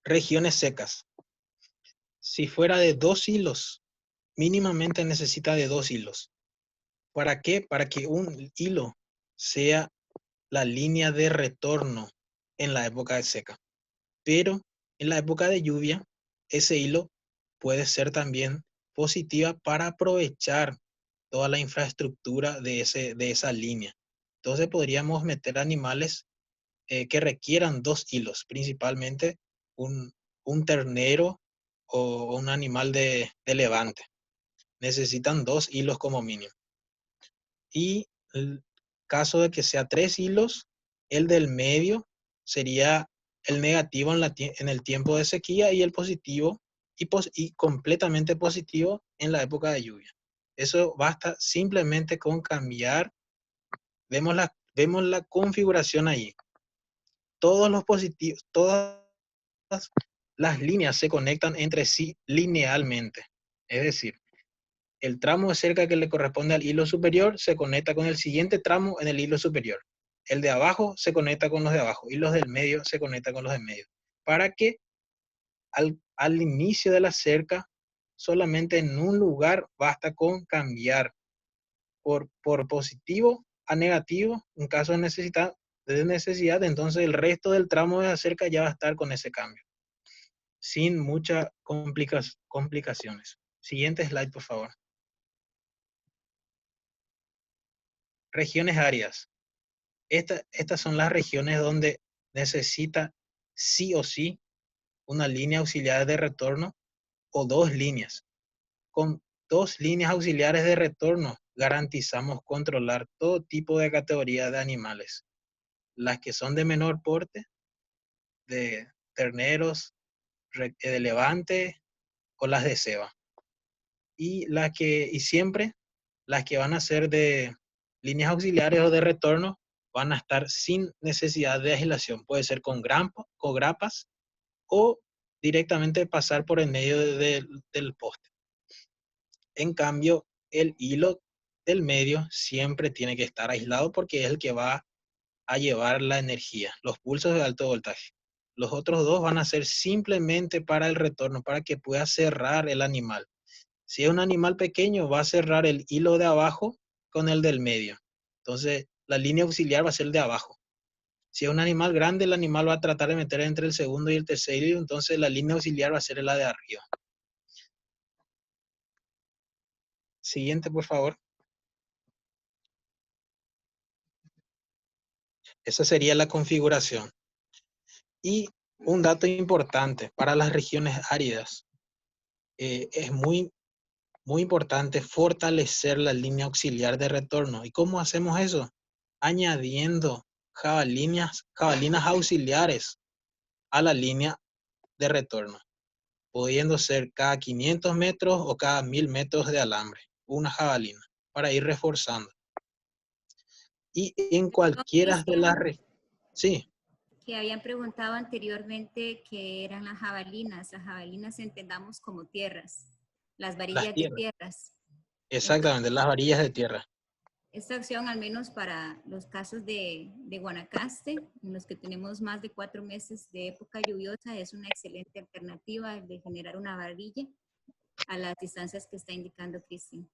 Regiones secas. Si fuera de 2 hilos, mínimamente necesita de 2 hilos. ¿Para qué? Para que un hilo sea la línea de retorno en la época de seca. Pero en la época de lluvia, ese hilo puede ser también positiva para aprovechar toda la infraestructura de esa línea. Entonces podríamos meter animales que requieran 2 hilos, principalmente un ternero o un animal de levante. Necesitan 2 hilos como mínimo. Y el caso de que sea 3 hilos, el del medio sería el negativo en el tiempo de sequía y el positivo y completamente positivo en la época de lluvia. Eso basta simplemente con cambiar. Vemos la configuración ahí. Todos los positivos, todas las líneas se conectan entre sí linealmente. Es decir, el tramo de cerca que le corresponde al hilo superior se conecta con el siguiente tramo en el hilo superior. El de abajo se conecta con los de abajo y los del medio se conectan con los del medio. Para que al inicio de la cerca, solamente en un lugar basta con cambiar por positivo a negativo en caso de necesidad, entonces el resto del tramo de la cerca ya va a estar con ese cambio, sin muchas complicaciones. Siguiente slide, por favor. Regiones áridas. Estas son las regiones donde necesita sí o sí una línea auxiliar de retorno o 2 líneas. Con 2 líneas auxiliares de retorno garantizamos controlar todo tipo de categoría de animales. Las que son de menor porte, de terneros, de levante o las de ceba. Y siempre las que van a ser de líneas auxiliares o de retorno van a estar sin necesidad de aislación. Puede ser con grapas o directamente pasar por el medio del poste. En cambio, el hilo del medio siempre tiene que estar aislado porque es el que va a llevar la energía, los pulsos de alto voltaje. Los otros 2 van a ser simplemente para el retorno, para que pueda cerrar el animal. Si es un animal pequeño, va a cerrar el hilo de abajo con el del medio. Entonces, la línea auxiliar va a ser el de abajo. Si es un animal grande, el animal va a tratar de meter entre el segundo y el tercer hilo, entonces la línea auxiliar va a ser la de arriba. Siguiente, por favor. Esa sería la configuración. Y un dato importante para las regiones áridas. Es muy importante fortalecer la línea auxiliar de retorno. ¿Y cómo hacemos eso? Añadiendo jabalinas auxiliares a la línea de retorno, pudiendo ser cada 500 metros o cada 1000 metros de alambre, una jabalina, para ir reforzando. Y en cualquiera de las regiones, sí. Que habían preguntado anteriormente qué eran las jabalinas. Las jabalinas entendamos como tierras, las varillas de tierras. Exactamente, las varillas de tierra. Esta acción, al menos para los casos de Guanacaste, en los que tenemos más de 4 meses de época lluviosa, es una excelente alternativa de generar una varilla a las distancias que está indicando Cristian.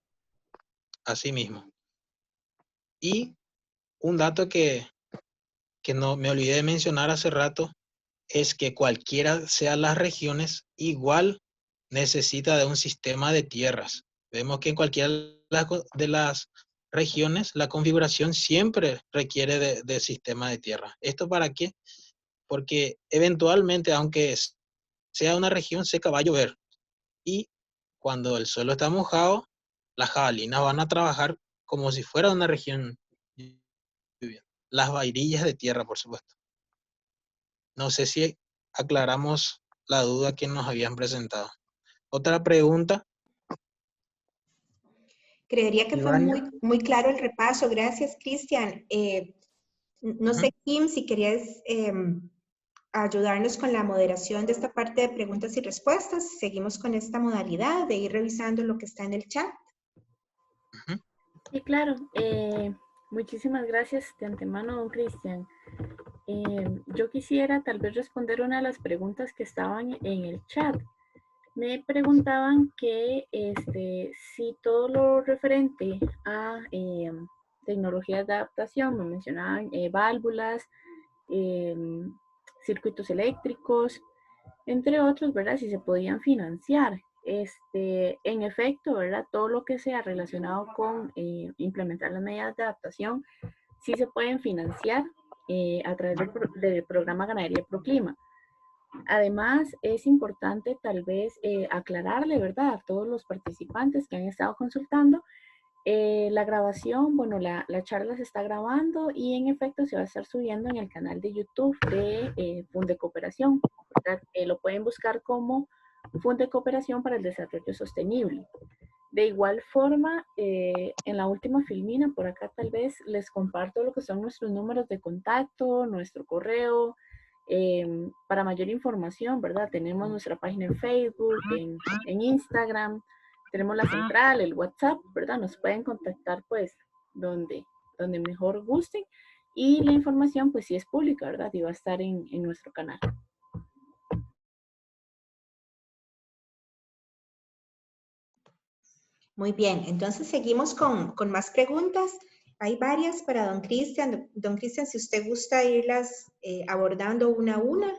Así mismo. Y un dato que no me olvidé de mencionar hace rato es que cualquiera sean las regiones, igual necesita de un sistema de tierras. Vemos que en cualquiera de las regiones la configuración siempre requiere de sistema de tierra. ¿Esto para qué? Porque eventualmente, aunque sea una región seca, va a llover. Y cuando el suelo está mojado, las jabalinas van a trabajar como si fuera una región lluviosa. Las varillas de tierra, por supuesto. No sé si aclaramos la duda que nos habían presentado. Otra pregunta. Creería que fue muy claro el repaso. Gracias, Cristian. No sé, Kim, si querías ayudarnos con la moderación de esta parte de preguntas y respuestas. Seguimos con esta modalidad de ir revisando lo que está en el chat. Sí, claro. Muchísimas gracias de antemano, don Cristian. Yo quisiera tal vez responder una de las preguntas que estaban en el chat. Me preguntaban que si todo lo referente a tecnologías de adaptación, me mencionaban válvulas, circuitos eléctricos, entre otros, ¿verdad? Si se podían financiar. En efecto, ¿verdad? Todo lo que sea relacionado con implementar las medidas de adaptación, sí se pueden financiar a través del programa Ganadería Proclima. Además, es importante tal vez aclararle, ¿verdad?, a todos los participantes que han estado consultando. La grabación, bueno, la charla se está grabando y en efecto se va a estar subiendo en el canal de YouTube de Funde Cooperación, ¿verdad? Lo pueden buscar como Funde Cooperación para el Desarrollo Sostenible. De igual forma, en la última filmina, por acá tal vez les comparto lo que son nuestros números de contacto, nuestro correo. Para mayor información, ¿verdad? Tenemos nuestra página en Facebook, en Instagram, tenemos la central, el WhatsApp, ¿verdad? Nos pueden contactar pues donde mejor gusten y la información pues sí es pública, ¿verdad? Y va a estar en nuestro canal. Muy bien, entonces seguimos con más preguntas. Hay varias para don Cristian. Don Cristian, si usted gusta irlas abordando una a una.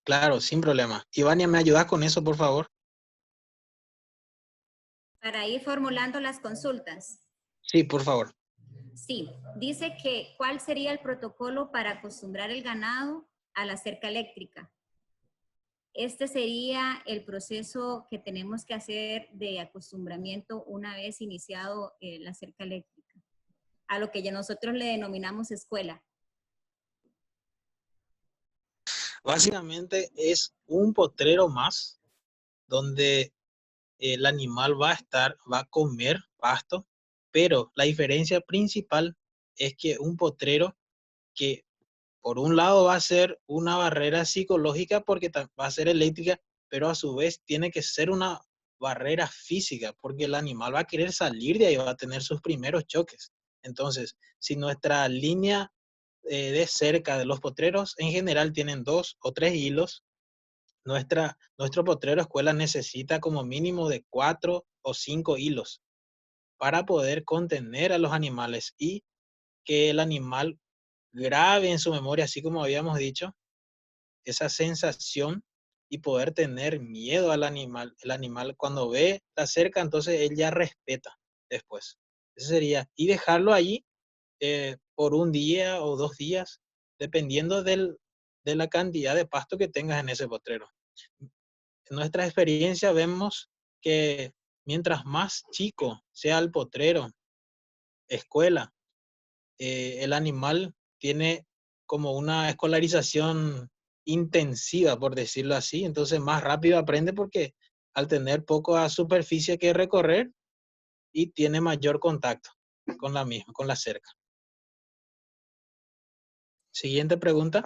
Claro, sin problema. Ivania, ¿me ayudas con eso, por favor? Para ir formulando las consultas. Sí, por favor. Sí, dice que ¿cuál sería el protocolo para acostumbrar el ganado a la cerca eléctrica? Este sería el proceso que tenemos que hacer de acostumbramiento una vez iniciado la cerca eléctrica, a lo que ya nosotros le denominamos escuela. Básicamente es un potrero más donde el animal va a comer pasto, pero la diferencia principal es que un potrero que por un lado va a ser una barrera psicológica porque va a ser eléctrica, pero a su vez tiene que ser una barrera física porque el animal va a querer salir de ahí, va a tener sus primeros choques. Entonces, si nuestra línea de cerca de los potreros en general tienen 2 o 3 hilos, nuestro potrero escuela necesita como mínimo de 4 o 5 hilos para poder contener a los animales y que el animal grabe en su memoria, así como habíamos dicho, esa sensación y poder tener miedo al animal. El animal cuando ve la cerca, entonces él ya respeta después. Eso sería. Y dejarlo allí por un día o 2 días, dependiendo de la cantidad de pasto que tengas en ese potrero. En nuestra experiencia vemos que mientras más chico sea el potrero, escuela, el animal tiene como una escolarización intensiva, por decirlo así, entonces más rápido aprende porque al tener poca superficie que recorrer y tiene mayor contacto con la misma, con la cerca. Siguiente pregunta.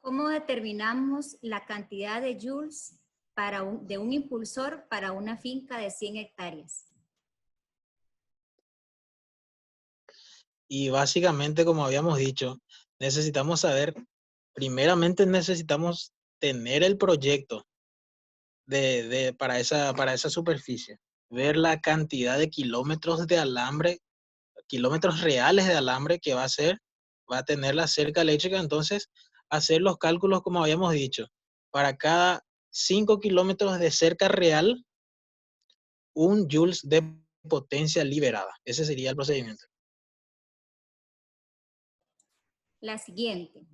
¿Cómo determinamos la cantidad de joules de un impulsor para una finca de 100 hectáreas? Y básicamente, como habíamos dicho, necesitamos saber, primeramente necesitamos tener el proyecto para esa superficie, ver la cantidad de kilómetros de alambre, kilómetros reales de alambre que va a tener la cerca eléctrica, entonces hacer los cálculos como habíamos dicho, para cada 5 kilómetros de cerca real, 1 joules de potencia liberada. Ese sería el procedimiento. La siguiente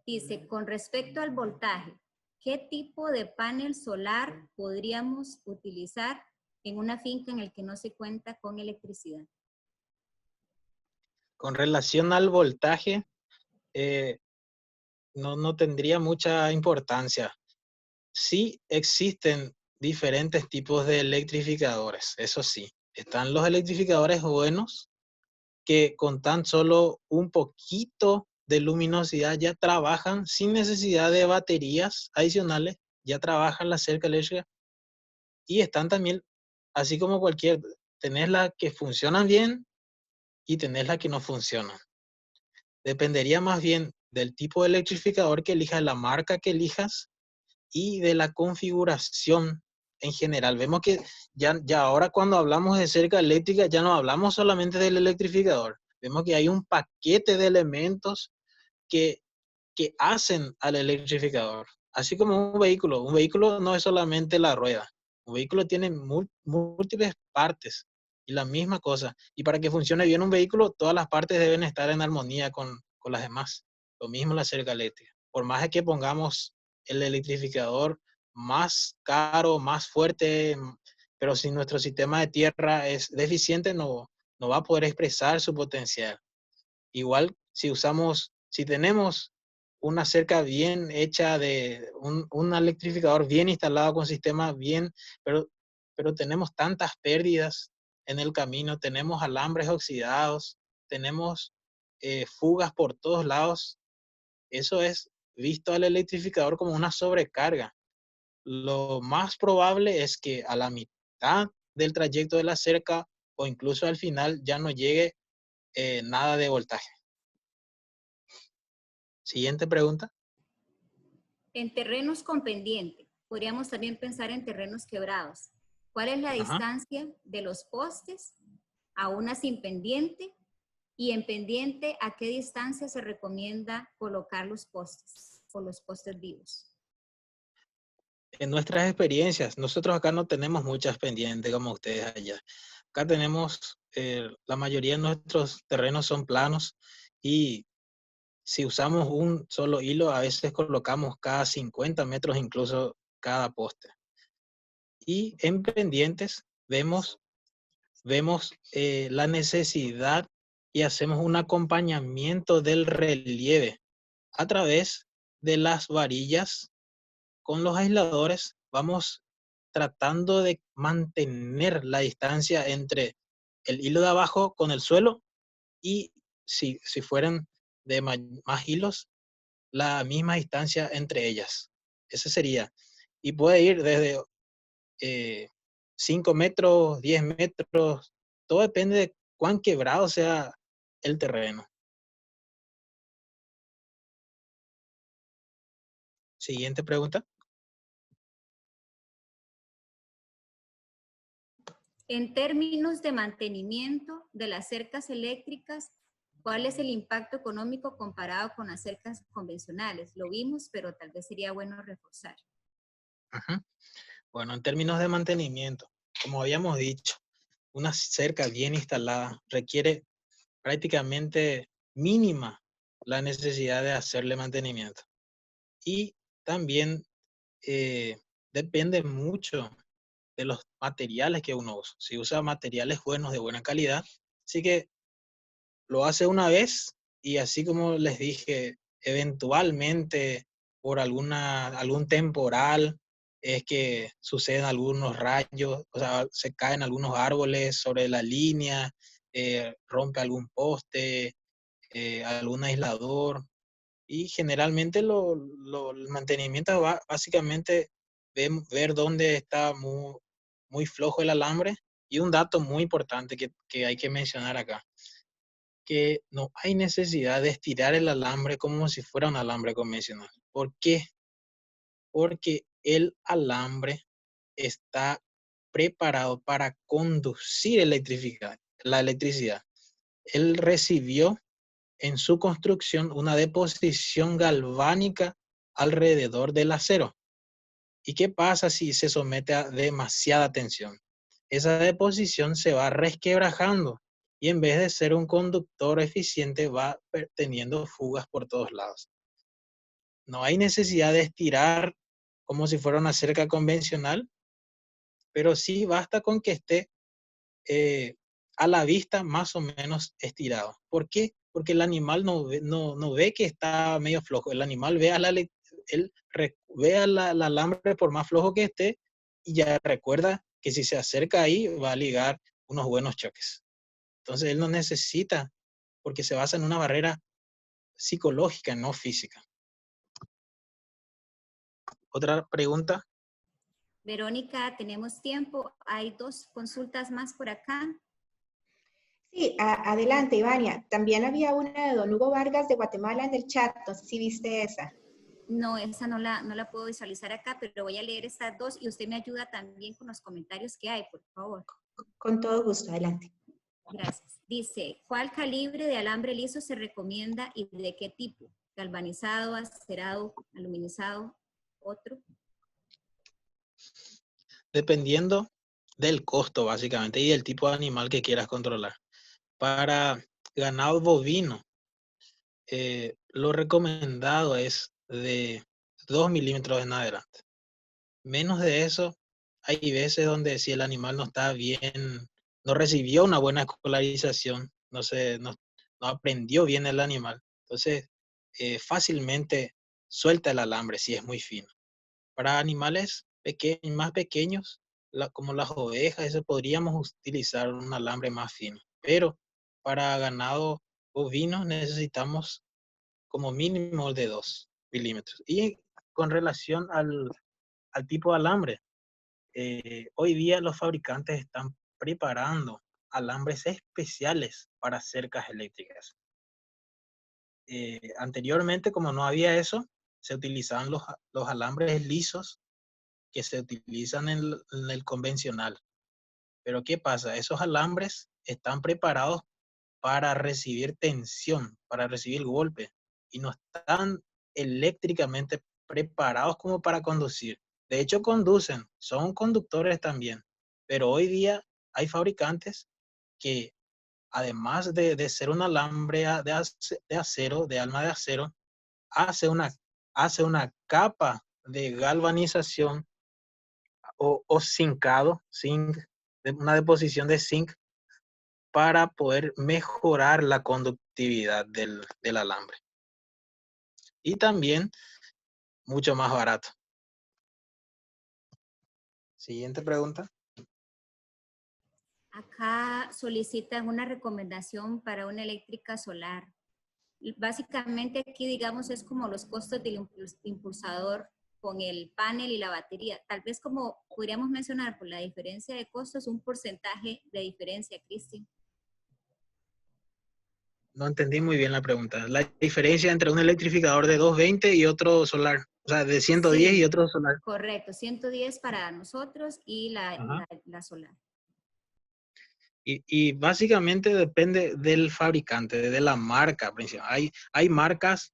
dice, con respecto al voltaje, ¿qué tipo de panel solar podríamos utilizar en una finca en la que no se cuenta con electricidad? Con relación al voltaje, no tendría mucha importancia. Sí existen diferentes tipos de electrificadores, eso sí. Están los electrificadores buenos que con tan solo un poquito de luminosidad ya trabajan sin necesidad de baterías adicionales, ya trabajan la cerca eléctrica. Y están también, así como cualquier, tenés las que funcionan bien y tenés las que no funcionan. Dependería más bien del tipo de electrificador que elijas, la marca que elijas y de la configuración en general. Vemos que ya ahora cuando hablamos de cerca eléctrica ya no hablamos solamente del electrificador. Vemos que hay un paquete de elementos que, que hacen al electrificador. Así como un vehículo no es solamente la rueda. Un vehículo tiene múltiples partes y la misma cosa. Y para que funcione bien un vehículo, todas las partes deben estar en armonía con las demás. Lo mismo la cerca eléctrica. Por más que pongamos el electrificador más caro, más fuerte, pero si nuestro sistema de tierra es deficiente, no va a poder expresar su potencial. Igual si tenemos una cerca bien hecha de un electrificador bien instalado con sistema bien, pero tenemos tantas pérdidas en el camino, tenemos alambres oxidados, tenemos fugas por todos lados, eso es visto al electrificador como una sobrecarga. Lo más probable es que a la mitad del trayecto de la cerca o incluso al final ya no llegue nada de voltaje. Siguiente pregunta. En terrenos con pendiente, podríamos también pensar en terrenos quebrados. ¿Cuál es la Ajá. distancia de los postes a una sin pendiente? Y en pendiente, ¿a qué distancia se recomienda colocar los postes o los postes vivos? En nuestras experiencias, nosotros acá no tenemos muchas pendientes como ustedes allá. Acá tenemos, la mayoría de nuestros terrenos son planos y si usamos un solo hilo, a veces colocamos cada 50 metros incluso cada poste. Y en pendientes vemos la necesidad y hacemos un acompañamiento del relieve a través de las varillas con los aisladores. Vamos tratando de mantener la distancia entre el hilo de abajo con el suelo y si fueran de más hilos, la misma distancia entre ellas. Ese sería. Y puede ir desde 5 metros, 10 metros, todo depende de cuán quebrado sea el terreno. Siguiente pregunta. En términos de mantenimiento de las cercas eléctricas, ¿Cuál es el impacto económico comparado con las cercas convencionales? Lo vimos, pero tal vez sería bueno reforzar. Ajá. Bueno, en términos de mantenimiento, como habíamos dicho, una cerca bien instalada requiere prácticamente mínima la necesidad de hacerle mantenimiento. Y también depende mucho de los materiales que uno usa. Si usa materiales buenos, de buena calidad, así que lo hace una vez y así como les dije, eventualmente por algún temporal es que suceden algunos rayos, o sea, se caen algunos árboles sobre la línea, rompe algún poste, algún aislador, y generalmente el mantenimiento va básicamente ver dónde está muy flojo el alambre. Y un dato muy importante que hay que mencionar acá, que no hay necesidad de estirar el alambre como si fuera un alambre convencional. ¿Por qué? Porque el alambre está preparado para conducir la electricidad. Él recibió en su construcción una deposición galvánica alrededor del acero. ¿Y qué pasa si se somete a demasiada tensión? Esa deposición se va resquebrajando y en vez de ser un conductor eficiente va teniendo fugas por todos lados. No hay necesidad de estirar como si fuera una cerca convencional, pero sí basta con que esté a la vista más o menos estirado. ¿Por qué? Porque el animal no ve que está medio flojo. El animal ve al alambre por más flojo que esté y ya recuerda que si se acerca ahí va a ligar unos buenos choques. Entonces él no necesita, porque se basa en una barrera psicológica, no física. ¿Otra pregunta? Verónica, tenemos tiempo. Hay 2 consultas más por acá. Sí, adelante, Ivania. También había una de don Hugo Vargas de Guatemala en el chat. No sé si viste esa. No, esa no la puedo visualizar acá, pero voy a leer estas 2 y usted me ayuda también con los comentarios que hay, por favor. Con todo gusto, adelante. Gracias. Dice, ¿cuál calibre de alambre liso se recomienda y de qué tipo? ¿Galvanizado, acerado, aluminizado, otro? Dependiendo del costo, básicamente, y del tipo de animal que quieras controlar. Para ganado bovino, lo recomendado es de 2 milímetros en adelante. Menos de eso, hay veces donde si el animal no está bien, no recibió una buena escolarización, no aprendió bien el animal, entonces fácilmente suelta el alambre si es muy fino. Para animales más pequeños, como las ovejas, eso podríamos utilizar un alambre más fino, pero para ganado bovino necesitamos como mínimo de 2 milímetros. Y con relación al tipo de alambre, hoy día los fabricantes están preparando alambres especiales para cercas eléctricas. Anteriormente, como no había eso, se utilizaban los alambres lisos que se utilizan en el convencional. Pero ¿qué pasa? Esos alambres están preparados para recibir tensión, para recibir golpe, y no están eléctricamente preparados como para conducir. De hecho, conducen, son conductores también, pero hoy día hay fabricantes que, además de ser un alambre de acero, de alma de acero, hace una capa de galvanización o zincado, una deposición de zinc para poder mejorar la conductividad del alambre. Y también mucho más barato. Siguiente pregunta. Acá solicitan una recomendación para una eléctrica solar. Básicamente aquí, digamos, es como los costos del impulsador con el panel y la batería. Tal vez como podríamos mencionar por la diferencia de costos, un porcentaje de diferencia, Cristian. No entendí muy bien la pregunta. La diferencia entre un electrificador de 220 y otro solar. O sea, de 110 Sí, y otro solar. correcto, 110 para nosotros y la solar. Y básicamente depende del fabricante, de la marca principal. Hay marcas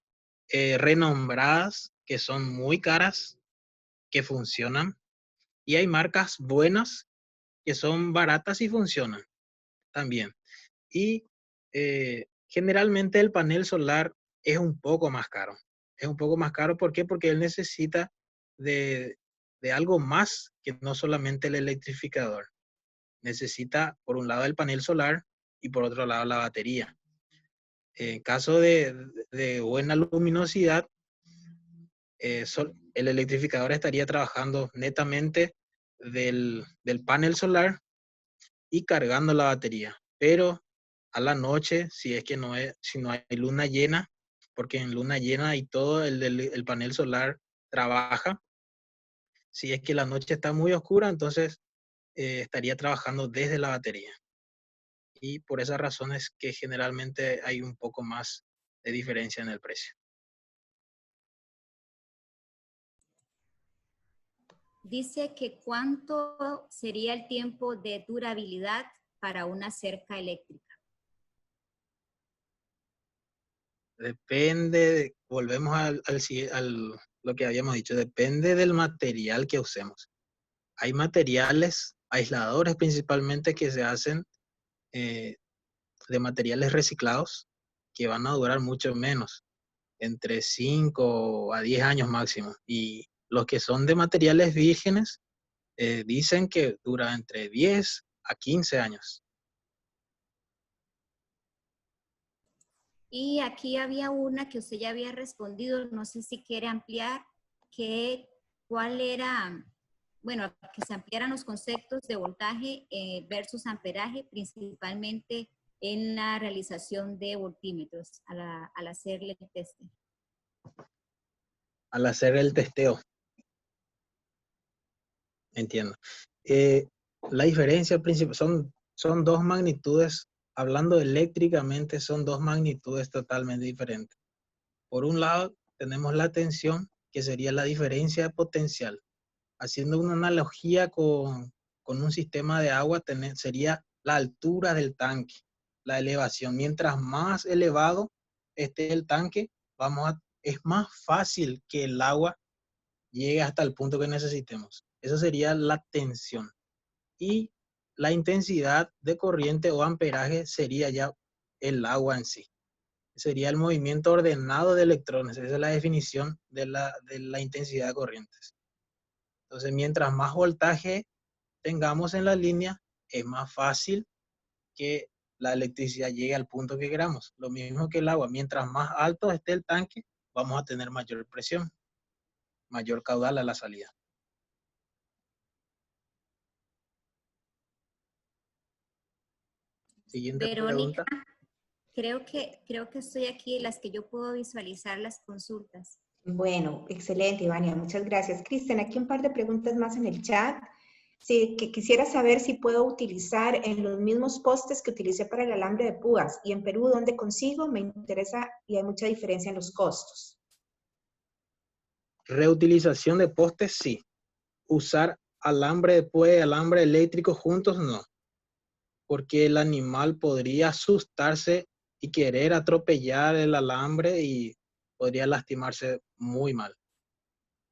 renombradas que son muy caras, que funcionan, y hay marcas buenas que son baratas y funcionan también. Y generalmente el panel solar es un poco más caro. Es un poco más caro, ¿por qué? Porque él necesita de algo más que no solamente el electrificador. Necesita, por un lado, el panel solar y por otro lado, la batería. En caso de buena luminosidad, el electrificador estaría trabajando netamente del panel solar y cargando la batería. Pero a la noche, si no hay luna llena, porque en luna llena y todo el panel solar trabaja. Si es que la noche está muy oscura, entonces estaría trabajando desde la batería. Y por esas razones que generalmente hay un poco más de diferencia en el precio. Dice que cuánto sería el tiempo de durabilidad para una cerca eléctrica. Depende, volvemos lo que habíamos dicho, depende del material que usemos. Hay materiales, aisladores principalmente, que se hacen de materiales reciclados que van a durar mucho menos, entre 5 a 10 años máximo. Y los que son de materiales vírgenes dicen que dura entre 10 a 15 años. Y aquí había una que usted ya había respondido, no sé si quiere ampliar, cuál era, bueno, que se ampliaran los conceptos de voltaje versus amperaje, principalmente en la realización de voltímetros al hacerle el test. Al hacer el testeo. Entiendo. La diferencia principal son dos magnitudes, hablando eléctricamente, son dos magnitudes totalmente diferentes. Por un lado, tenemos la tensión, que sería la diferencia potencial. Haciendo una analogía con un sistema de agua, sería la altura del tanque, la elevación. Mientras más elevado esté el tanque, es más fácil que el agua llegue hasta el punto que necesitemos. Eso sería la tensión. Y la intensidad de corriente o amperaje sería ya el agua en sí. Sería el movimiento ordenado de electrones. Esa es la definición de la intensidad de corrientes. Entonces, mientras más voltaje tengamos en la línea, es más fácil que la electricidad llegue al punto que queramos. Lo mismo que el agua. Mientras más alto esté el tanque, vamos a tener mayor presión, mayor caudal a la salida. Siguiente Verónica, pregunta. creo que estoy aquí, las que yo puedo visualizar las consultas. Bueno, excelente, Ivania, muchas gracias. Cristian, aquí un par de preguntas más en el chat. Sí, que quisiera saber si puedo utilizar en los mismos postes que utilicé para el alambre de púas. Y en Perú, ¿dónde consigo? Me interesa y hay mucha diferencia en los costos. Reutilización de postes, sí. Usar alambre de púa y alambre eléctrico juntos, no. Porque el animal podría asustarse y querer atropellar el alambre y podría lastimarse muy mal.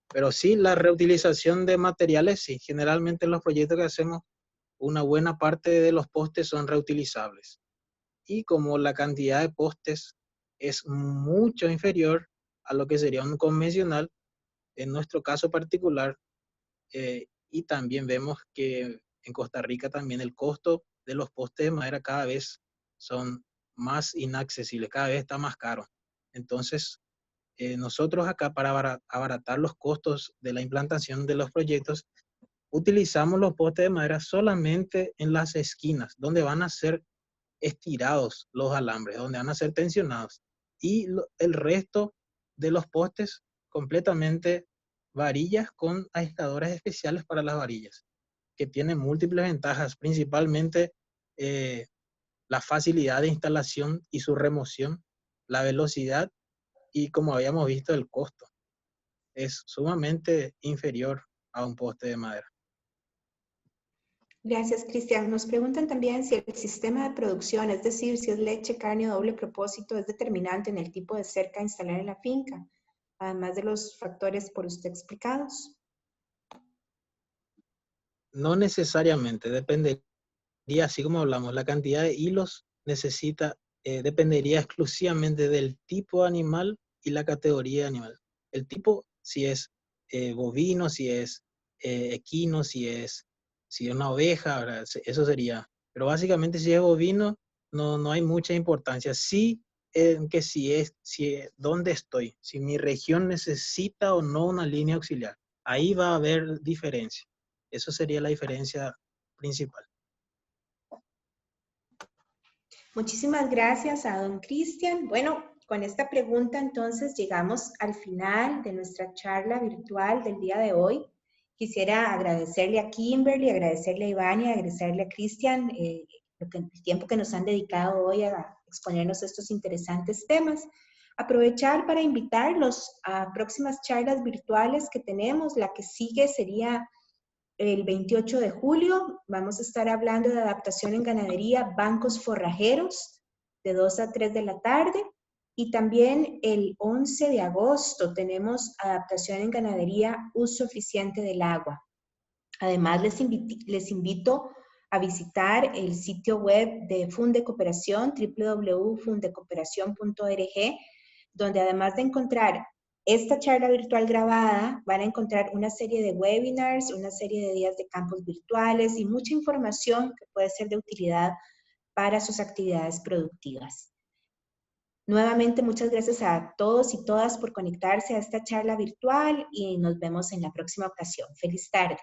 Pero sí, la reutilización de materiales, sí. Generalmente en los proyectos que hacemos, una buena parte de los postes son reutilizables. Y como la cantidad de postes es mucho inferior a lo que sería un convencional, en nuestro caso particular, y también vemos que en Costa Rica también el costo de los postes de madera cada vez son más inaccesibles, cada vez está más caro. Entonces, nosotros acá para abaratar los costos de la implantación de los proyectos, utilizamos los postes de madera solamente en las esquinas, donde van a ser estirados los alambres, donde van a ser tensionados. Y el resto de los postes completamente varillas con aisladores especiales para las varillas, que tienen múltiples ventajas, principalmente la facilidad de instalación y su remoción, la velocidad y, como habíamos visto, el costo. Es sumamente inferior a un poste de madera. Gracias, Cristian. Nos preguntan también si el sistema de producción, es decir, si es leche, carne o doble propósito, es determinante en el tipo de cerca a instalar en la finca, además de los factores por usted explicados. No necesariamente, dependería, así como hablamos, la cantidad de hilos dependería exclusivamente del tipo de animal y la categoría de animal. El tipo, si es bovino, si es equino, si es una oveja, ¿verdad? Eso sería. Pero básicamente si es bovino, no hay mucha importancia. Sí, que dónde estoy, si mi región necesita o no una línea auxiliar. Ahí va a haber diferencia. Eso sería la diferencia principal. Muchísimas gracias a don Cristian. Bueno, con esta pregunta entonces llegamos al final de nuestra charla virtual del día de hoy. Quisiera agradecerle a Kimberly, agradecerle a Iván y agradecerle a Cristian el tiempo que nos han dedicado hoy a exponernos estos interesantes temas. Aprovechar para invitarlos a próximas charlas virtuales que tenemos. La que sigue sería el 28 de julio. Vamos a estar hablando de adaptación en ganadería, bancos forrajeros, de 2 a 3 de la tarde. Y también el 11 de agosto tenemos adaptación en ganadería, uso eficiente del agua. Además, les invito a visitar el sitio web de Fundecooperación, www.fundecooperacion.org, donde además de encontrar esta charla virtual grabada, van a encontrar una serie de webinars, una serie de días de campos virtuales y mucha información que puede ser de utilidad para sus actividades productivas. Nuevamente, muchas gracias a todos y todas por conectarse a esta charla virtual y nos vemos en la próxima ocasión. Feliz tarde.